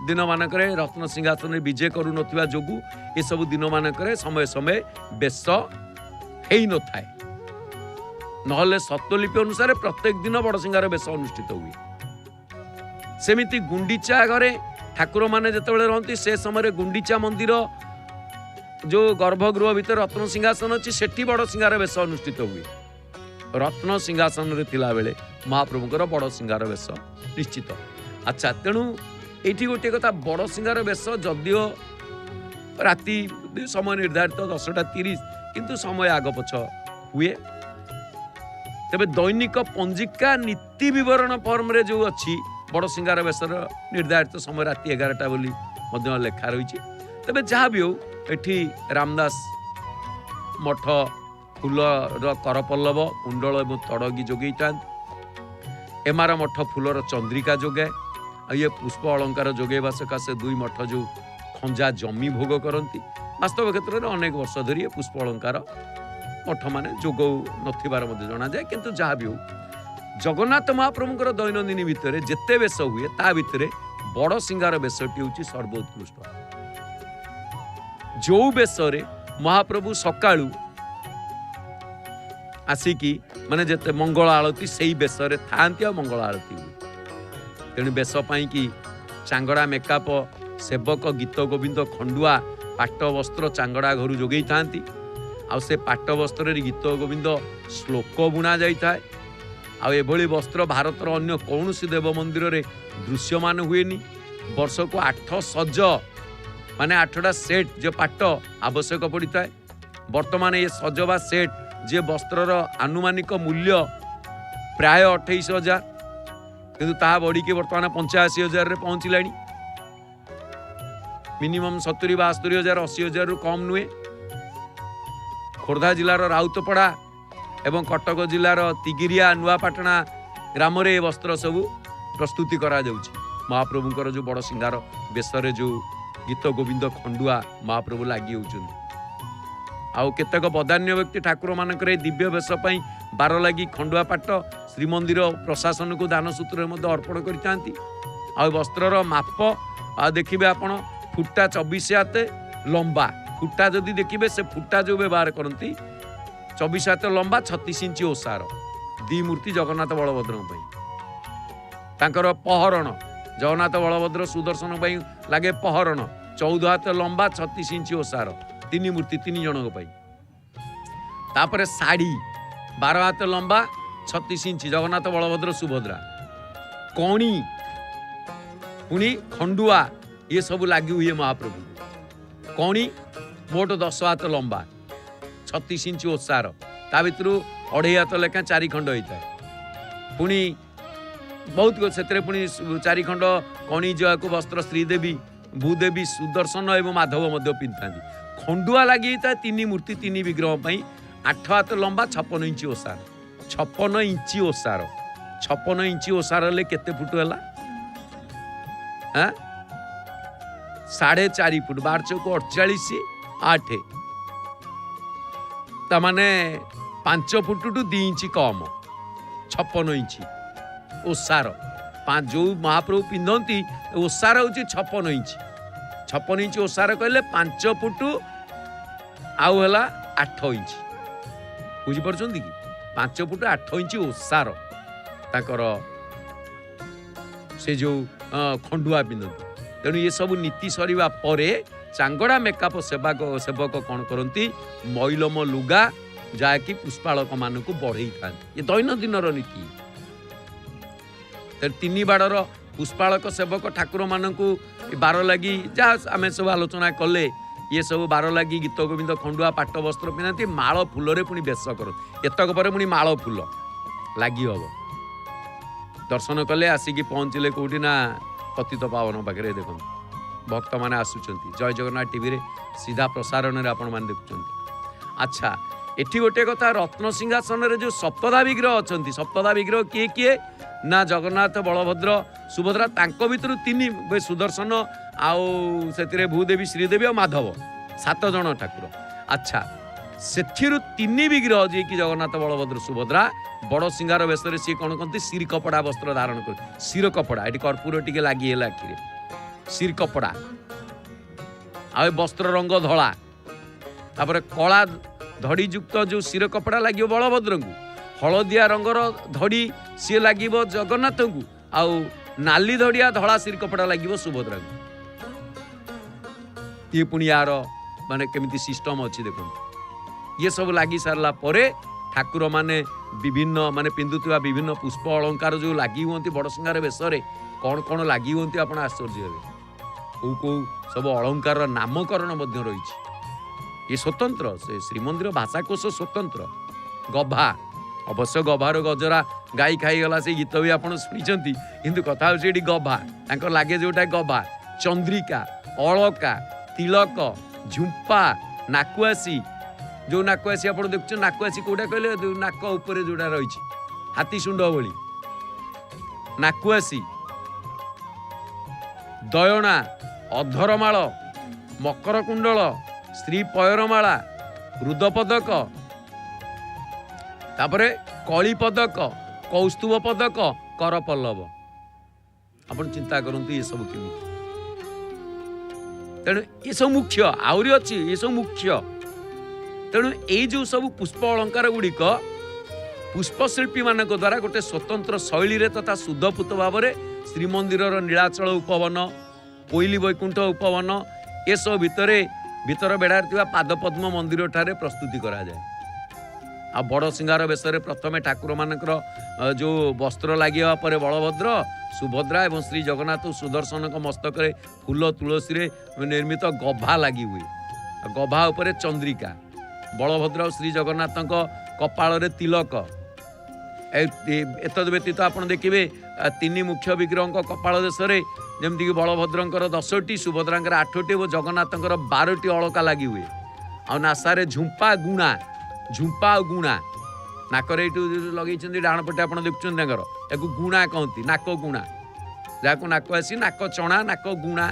दिन मानक रत्न सिंहासन विजय करू नथिबा जोगु ये सब दिन मानक समय समय बेश हेई न थाए नहले सत्यलिपि अनुसार प्रत्येक दिन बड़सिंगार बेश अनुष्ठित हुए। सेमिति गुंडीचा घरे ठाकुर माने जेतेबेले रहंती से समय गुंडीचा मंदिर जो गर्भगृह भीतर रत्न सिंहासन अच्छी सेठी बड़सिंगार बेश अनुष्ठित हुए। रत्न सिंहासन रे थिला बेले महाप्रभुଙ୍କର बड़ सिंगार बेश निश्चित। अच्छा तेणु एठी गोटे कथा बड़ सिंगार बेश जदिओ राति समय निर्धारित 10:30 किंतु समय आग पछ हुए। तेबे दैनिक पंजिका नीति विवरण फॉर्म रे जो अच्छी बड़ सिंगार बेशर निर्धारित समय राति 11टा बोली मध्य लेखा रही। तेबे जहाँ भी हो एठी रामदास मठ फूलर करपल्लव कुंडल और तड़गी जोगई था। एमार मठ फूलर चंद्रिका जोगाए ये पुष्प अलंकार जोगेवा सकाशे दुई मठ जो खंजा जमी भोग करती। वास्तव क्षेत्र में अनेक वर्ष धरी पुष्प अलंकार मठ माने जोग नथिबार मध्य जना जाए। किंतु जहाँ भी हो जगन्नाथ महाप्रभुଙ୍କର दैनंदिन भितर जेते बेश हुए ता भितर बड़ सिंगार बेशटी हूँ सर्वोत्कृष्ट। जो बेशरे महाप्रभु सकाळू आसिकी माने जेते मंगल आलती से बेशरे थांती और मंगल आलती हुए। तेणु बेश कि चांगड़ा मेकअप सेवक गीत गोविंद खंडुआ पाट वस्त्र चांगड़ा घर जोगई था। से पाट वस्त्र गीत गोविंद श्लोक बुणा जाए। आभली वस्त्र भारतर अन्य कौन सी देव मंदिर रे दृश्यमान हुए। वर्ष को 8 सज माने 8टा सेट जो पाट आवश्यक पड़ता है। वर्तमान ये सजवा सेट जे वस्त्रर आनुमानिक मूल्य प्राय 28,000 किंतु ता बढ़ी के वर्तमान 85,000 रे पहुंचला। मिनिमम 70,000 72,000 80,000 रु कम नुहे। खोर्धा जिलार राउतपड़ा एवं कटक जिलार तिगिरिया नुआपाटना ग्राम रे वस्त्र सबू प्रस्तुति करा जाउछि। महाप्रभुଙ୍କର जो बड़ सिंगार बेशरे जो गीत गोविंद खंडुआ महाप्रभु लगी होउछन्ति। आउ केतक बदान्य व्यक्ति ठाकुर मानकर दिव्य बेश पई 12 लगी खंडुआ पाट श्रीमंदिर प्रशासन को दान सूत्र में अर्पण करथांती। आ वस्त्रर माप आ देखिबे आपण फुटा 24 हाथ लंबा फुटा जदि देखिबे से फुटा जो व्यवहार करती 24 हाथ लंबा 36 इंच ओसार दी मूर्ति जगन्नाथ बलभद्र तांकर पहरण जगन्नाथ बलभद्र सुदर्शन पई लागे पहरण 14 हाथ लंबा 36 इंच ओसार 3 मूर्ति 3 जनक पई। तापर साड़ी 12 हाथ लंबा 36 इंच जगन्नाथ बलभद्र सुभद्रा कौणी पुणी खंडुआ ये सब लगी हुए महाप्रभु। कौणी मोट 10 हाथ लंबा 36 इंच ओसार ता भीतर 2.5 हाथ लेखा 4 खंड होता है। पुणी बहुत से पुणी 4 खंड कणी को वस्त्र श्रीदेवी भूदेवी सुदर्शन एवं माधव पिंधा। खंडुआ लगी था 3 मूर्ति 3 विग्रह 8 हाथ लंबा 56 इंच ओसार 56 इंच ओसार 56 इंच ओसार ले केते फुट है 4.5 फुट 12 चौक 48 8 तमाने 5 फुट टू 2 इंच कम 56 इंच ओसार जो महाप्रभु पिंधती ओसार हूँ 56 इंच ओसार कहले 5 फुट आउ है 8 इंच बुझीपार कि 5 फुट 8 इंच ओसार ताकर से जो खंडुआ पिंधती। तेणु ये सब नीति सरीवा परे चांगड़ा मेकअप सेवक कौन करती मैलम लुगा जहाँकि पुष्पालक मान को बढ़ई था। ये दैनंदिन नीति 3 बाड़र पुष्पालक सेवक ठाकुर मान को 12 लगी जहाँ आम सब आलोचना कले ये सब 12 लगी गीत गोविंद खंडुआ पाट वस्त्र पिंधती माल फूल पुणी बेश कर एतक पर पुणी माल फूल लगी हम दर्शन कले आसिकी पहुँचले कौटी ना पतित पावन पाखे देखो भक्त मैंने आसुंच जय जगन्नाथ टीवी रे सीधा प्रसारण में आपण मैंने देखुं। अच्छा एठी गोटे कथा रत्न सिंहासन रे जो सप्तधा विग्रह अच्छा सप्तधा विग्रह किए किए ना जगन्नाथ बलभद्र सुभद्रा तांको भितर 3 सुदर्शन आउ से भूदेवी श्रीदेवी और माधव 7 जन ठाकुर। अच्छा ସେଥିରୁ ତିନି ବିଗ୍ରହ ଯିଏକି ଜଗନ୍ନାଥ ବଳଭଦ୍ର ସୁଭଦ୍ରା ବଡ଼ ସିଂହାର ବେଶରେ ସିଏ କ'ଣ କହନ୍ତି ଶିର କପଡ଼ା ବସ୍ତ୍ର ଧାରଣ କରି ଶିର କପଡ଼ା ଏଠି କର୍ପୂର ଟିକେ ଲାଗି ହେଲା ଆଖିରେ ଶିର କପଡ଼ା ଆଉ ଏ ବସ୍ତ୍ର ରଙ୍ଗ ଧଳା ତାପରେ କଳା ଧଡ଼ିଯୁକ୍ତ ଯେଉଁ ଶିର କପଡ଼ା ଲାଗିବ ବଳଭଦ୍ରଙ୍କୁ ହଳଦିଆ ରଙ୍ଗର ଧଡ଼ି ସିଏ ଲାଗିବ ଜଗନ୍ନାଥଙ୍କୁ ଆଉ ନାଲି ଧଡ଼ିଆ ଧଳା ଶିର କପଡ଼ା ଲାଗିବ ସୁଭଦ୍ରାଙ୍କୁ ଇଏ ପୁଣି ୟାର ମାନେ କେମିତି ସିଷ୍ଟମ ଅଛି ଦେଖନ୍ତୁ ଇଏ ସବୁ ଲାଗି ସାରିଲା ପରେ ଠାକୁର ମାନେ ବିଭିନ୍ନ ମାନେ ପିନ୍ଧୁଥିବା ବିଭିନ୍ନ ପୁଷ୍ପ ଅଳଙ୍କାର ଯେଉଁ ଲାଗି ହୁଅନ୍ତି ବଡ଼ ସିଂହାର ବେଶରେ କ'ଣ କ'ଣ ଲାଗି ହୁଅନ୍ତି ଆପଣ ଆଶ୍ଚର୍ଯ୍ୟ ହେବେ କେଉଁ କେଉଁ ସବୁ ଅଳଙ୍କାରର ନାମକରଣ ମଧ୍ୟ ରହିଛି ଇଏ ସ୍ୱତନ୍ତ୍ର ସେ ଶ୍ରୀମନ୍ଦିର ଭାଷାକୋଷ ସ୍ୱତନ୍ତ୍ର ଗଭା ଅବଶ୍ୟ ଗଭାର ଗଜରା ଗାଈ ଖାଇଗଲା ସେ ଗୀତ ବି ଆପଣ ଶୁଣିଛନ୍ତି କିନ୍ତୁ କଥା ହେଉଛି ଏଠି ଗଭା ତାଙ୍କ ଲାଗେ ଯେଉଁଟା ଗଭା ଚନ୍ଦ୍ରିକା ଅଳକା ତିଳକ ଝୁମ୍ପା ନାକୁଆସି ଯେଉଁ ନାକୁଆସି ଆପଣ ଦେଖୁଛନ୍ତି ନାକୁଆସି କୋଉଟା କହିଲେ ନାକ ଉପରେ ଯେଉଁଟା ରହିଛି ହାତୀ ଶୁଣ୍ଡ ଭଳି ନାକୁଆସି ଦୟଣା ଅଧରମାଳ ମକର କୁଣ୍ଡଳ ସ୍ତ୍ରୀ ପୟରମାଳା ହୃଦପଦକ ତାପରେ କଳି ପଦକ କୌସ୍ତୁଭ ପଦକ କରପଲ୍ଲବ ଆପଣ ଚିନ୍ତା କରନ୍ତୁ ଏସବୁ କେମିତି ତେଣୁ ଏସବୁ ମୁଖ୍ୟ ଆହୁରି ଅଛି ଏସବୁ ମୁଖ୍ୟ ତେଣୁ ଏଇ ଯେଉଁ ସବୁ ପୁଷ୍ପ ଅଳଙ୍କାର ଗୁଡ଼ିକ ପୁଷ୍ପଶିଳ୍ପୀ ମାନଙ୍କ ଦ୍ୱାରା ଗୋଟେ ସ୍ୱତନ୍ତ୍ର ଶୈଳୀରେ ତଥା ଶୁଦ୍ଧପୂତ ଭାବରେ ଶ୍ରୀମନ୍ଦିରର ନୀଳାଚଳ ଉପବନ କୋଇଲି ବୈକୁଣ୍ଠ ଉପବନ ଏସବୁ ଭିତର ବେଢ଼ାରେ ଥିବା ପାଦପଦ୍ମ ମନ୍ଦିର ଠାରେ ପ୍ରସ୍ତୁତି କରାଯାଏ ଆଉ ବଡ଼ ସିଂହାର ବେଶରେ ପ୍ରଥମେ ଠାକୁରମାନଙ୍କର ଯେଉଁ ବସ୍ତ୍ର ଲାଗିବା ପରେ ବଳଭଦ୍ର ସୁଭଦ୍ରା ଏବଂ ଶ୍ରୀ ଜଗନ୍ନାଥ ସୁଦର୍ଶନଙ୍କ ମସ୍ତକରେ ଫୁଲ ତୁଳସୀରେ ନିର୍ମିତ ଗଭା ଲାଗି ହୁଏ ଗଭା ଉପରେ ଚନ୍ଦ୍ରିକା ବଳଭଦ୍ର ଆଉ ଶ୍ରୀ ଜଗନ୍ନାଥଙ୍କ କପାଳରେ ତିଲକ ଏତଦ୍ ବ୍ୟତୀତ ଆପଣ ଦେଖିବେ ତିନି ମୁଖ୍ୟ ବିଗ୍ରହଙ୍କ କପାଳ ଦେଶରେ ଯେମିତିକି ବଳଭଦ୍ରଙ୍କର 10ଟି ସୁଭଦ୍ରାଙ୍କର 8ଟି ଏବଂ ଜଗନ୍ନାଥଙ୍କର 12ଟି ଅଳକା ଲାଗି ହୁଏ ଆଉ ନାସାରେ ଝୁମ୍ପା ଆଉ ଗୁଣା ନାକରେ ଏଇଠୁ ଲଗେଇଛନ୍ତି ଡାହାଣ ପଟେ ଆପଣ ଦେଖୁଛନ୍ତି ତାଙ୍କର ତାକୁ ଗୁଣା କହନ୍ତି ନାକ ଗୁଣା ଯାହାକୁ ନାକ ଆସି ନାକ ଚଣା ନାକ ଗୁଣା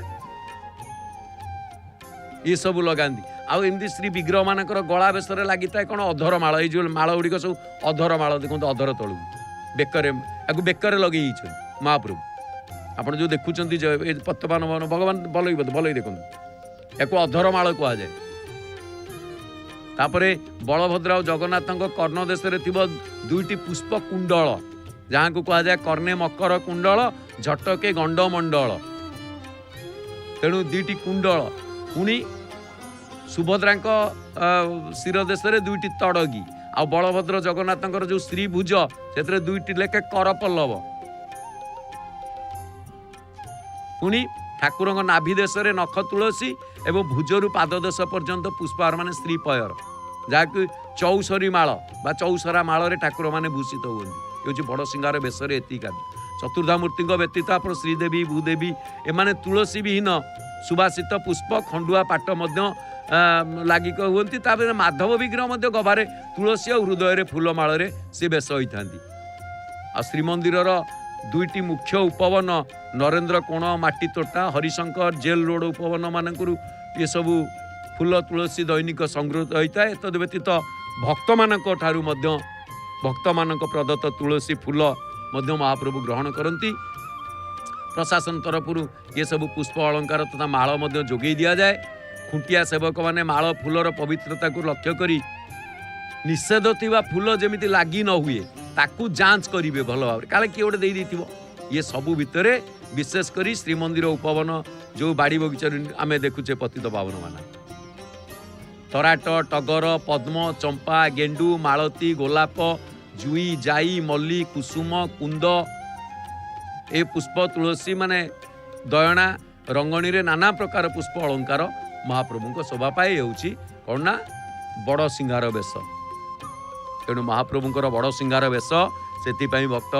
ଏସବୁ ଲଗାନ୍ତି ଆଉ ଏମିତି ଶ୍ରୀ ବିଗ୍ରହ ମାନଙ୍କର ଗଳା ବେଶରେ ଲାଗିଥାଏ କ'ଣ ଅଧର ମାଳ ଏଇ ଯେଉଁ ମାଳ ଗୁଡ଼ିକ ସବୁ ଅଧର ମାଳ ଦେଖନ୍ତୁ ଅଧର ତଳକୁ ବେକରେ ଲଗେଇ ଦେଇଛନ୍ତି ମହାପ୍ରଭୁ ଆପଣ ଯେଉଁ ଦେଖୁଛନ୍ତି ପଦ୍ମପାନ ଭଗବାନ ଭଲଇ ଦେଖନ୍ତୁ ୟାକୁ ଅଧର ମାଳ କୁହାଯାଏ ତାପରେ ବଳଭଦ୍ର ଆଉ ଜଗନ୍ନାଥଙ୍କ କର୍ଣ୍ଣ ଦେଶରେ ଥିବା 2ଟି ପୁଷ୍ପ କୁଣ୍ଡଳ ଯାହାକୁ କୁହାଯାଏ କର୍ଣ୍ଣେ ମକର କୁଣ୍ଡଳ ଝଟକେ ଗଣ୍ଡମଣ୍ଡଳ ତେଣୁ 2ଟି କୁଣ୍ଡଳ ପୁଣି ସୁଭଦ୍ରାଙ୍କ ଶିର ଦେଶରେ 2ଟି ତଡ଼ଗି ଆଉ ବଳଭଦ୍ର ଜଗନ୍ନାଥଙ୍କର ଯେଉଁ ଶ୍ରୀଭୁଜ ସେଥିରେ 2ଟି ଲେଖେ କରପଲ୍ଲବ ପୁଣି ଠାକୁରଙ୍କ ନାଭି ଦେଶରେ ନଖ ତୁଳସୀ ଏବଂ ଭୁଜରୁ ପାଦ ଦେଶ ପର୍ଯ୍ୟନ୍ତ ପୁଷ୍ପହାର ମାନେ ଶ୍ରୀ ପୟର ଯାହାକୁ ଚୌସରୀ ମାଳ ବା ଚୌସରା ମାଳରେ ଠାକୁରମାନେ ଭୂଷିତ ହୁଅନ୍ତି ହେଉଛି ବଡ଼ ସିଂହାର ବେଶରେ ଏତିକି କାର୍ଯ୍ୟ ଚତୁର୍ଦ୍ଧାମୂର୍ତ୍ତିଙ୍କ ବ୍ୟତୀତ ଆପଣ ଶ୍ରୀଦେବୀ ଭୂଦେବୀ ଏମାନେ ତୁଳସୀ ବିହୀନ ସୁବାସିତ ପୁଷ୍ପ ଖଣ୍ଡୁଆ ପାଟ ମଧ୍ୟ ଲାଗି ହୁଅନ୍ତି ତାପରେ ମାଧବ ବିଗ୍ରହ ମଧ୍ୟ ଗଭାରେ ତୁଳସୀ ଆଉ ହୃଦୟରେ ଫୁଲମାଳରେ ସେ ବେଶ ହୋଇଥାନ୍ତି ଆଉ ଶ୍ରୀମନ୍ଦିରର 2ଟି ମୁଖ୍ୟ ଉପବନ ନରେନ୍ଦ୍ର କୋଣ ମାଟି ତୋଟା ହରିଶଙ୍କର ଜେଲ୍ ରୋଡ୍ ଉପବନ ମାନଙ୍କରୁ ଏସବୁ ଫୁଲ ତୁଳସୀ ଦୈନିକ ସଂଗୃହୀତ ହୋଇଥାଏ ଏତଦ୍ ବ୍ୟତୀତ ଭକ୍ତମାନଙ୍କ ଠାରୁ ମଧ୍ୟ ଭକ୍ତମାନଙ୍କ ପ୍ରଦତ୍ତ ତୁଳସୀ ଫୁଲ ମଧ୍ୟ ମହାପ୍ରଭୁ ଗ୍ରହଣ କରନ୍ତି ପ୍ରଶାସନ ତରଫରୁ ଏସବୁ ପୁଷ୍ପ ଅଳଙ୍କାର ତଥା ମାଳ ମଧ୍ୟ ଯୋଗାଇ ଦିଆଯାଏ ଖୁଣ୍ଟିଆ ସେବକମାନେ ମାଳ ଫୁଲର ପବିତ୍ରତାକୁ ଲକ୍ଷ୍ୟ କରି ନିଷେଧ ଥିବା ଫୁଲ ଯେମିତି ଲାଗି ନ ହୁଏ ତାକୁ ଯାଞ୍ଚ କରିବେ ଭଲ ଭାବରେ କାଳେ କିଏ ଗୋଟେ ଦେଇଥିବ ଇଏ ସବୁ ଭିତରେ ବିଶେଷ କରି ଶ୍ରୀମନ୍ଦିର ଉପବନ ଯେଉଁ ବାଡ଼ି ବଗିଚାରେ ଆମେ ଦେଖୁଛେ ପତିତ ପାବନ ମାନେ ତରାଟ ଟଗର ପଦ୍ମ ଚମ୍ପା ଗେଣ୍ଡୁ ମାଳତୀ ଗୋଲାପ ଜୁଇ ଜାଇ ମଲ୍ଲି କୁସୁମ କୁନ୍ଦ ଏ ପୁଷ୍ପ ତୁଳସୀ ମାନେ ଦୟଣା ରଙ୍ଗଣୀରେ ନାନା ପ୍ରକାର ପୁଷ୍ପ ଅଳଙ୍କାର ମହାପ୍ରଭୁଙ୍କ ଶୋଭା ପାଇ ହେଉଛି କ'ଣ ନା ବଡ଼ ସିଂହାର ବେଶ ତେଣୁ ମହାପ୍ରଭୁଙ୍କର ବଡ଼ ସିଂହାର ବେଶ ସେଥିପାଇଁ ଭକ୍ତ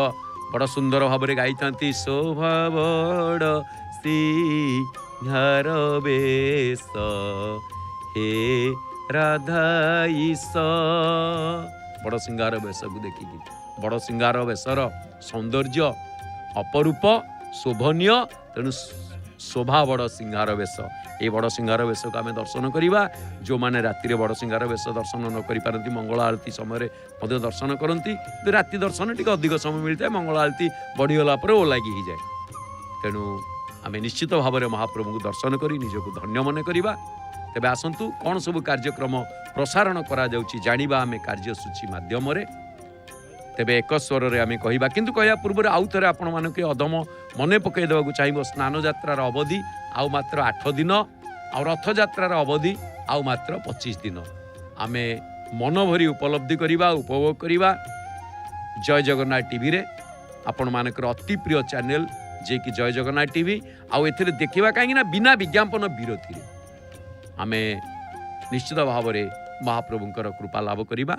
ବଡ଼ ସୁନ୍ଦର ଭାବରେ ଗାଇଥାନ୍ତି ଶୋଭା ବଡ଼ ସିଂହାର ବେଶ ହେ ରାଧା ଈଶ ବଡ଼ ସିଂହାର ବେଶକୁ ଦେଖିକି ବଡ଼ ସିଂହାର ବେଶର ସୌନ୍ଦର୍ଯ୍ୟ ଅପରୂପ ଶୋଭନୀୟ ତେଣୁ शोभा बड़ सिंहार वेश ये बड़ सिंहार वेश को आम दर्शन करवा जो मैंने राति बड़ सिंहार वेश दर्शन न करें मंगल आरती समय दर्शन करती राति दर्शन टी अधिक समय मिलता है मंगल आरती बढ़ीगला ओलागी ही जाए तेणु आम निश्चित भाव में महाप्रभु को दर्शन कर निजक धन्य मन करवा तेबे आसतु कौन सब कार्यक्रम प्रसारण करा जाउची जानिबा आमे कार्यसूची माध्यम तेबे एक स्वर रे आमे कहिबा किंतु कहया पूर्व आउ थरे आपण मानके अधम मने पकई देबाकू चाहिबो स्नान यात्रार अवधि आउ मात्र 8 दिन आ रथ यात्रार अवधि आउ मात्र 25 दिन आमे मन भरी उपलब्धि करिबा उपभोग करिबा जय जगन्नाथ टीवी रे आपण मानकर अति प्रिय चैनल जे कि जय जगन्नाथ टीवी आउ एथिरे देखिबा काहे ना बिना विज्ञापन विरोधी रे आमे निश्चित भाव में महाप्रभुंकर कृपा लाभ करिबा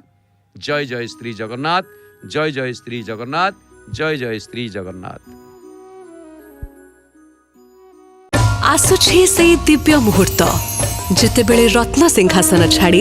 जय जय श्री जगन्नाथ जय जय श्री जगन्नाथ जय जय श्री जगन्नाथ आसुछि से दिव्य मुहूर्त जेतेबेले रत्न सिंहासन छाड़ी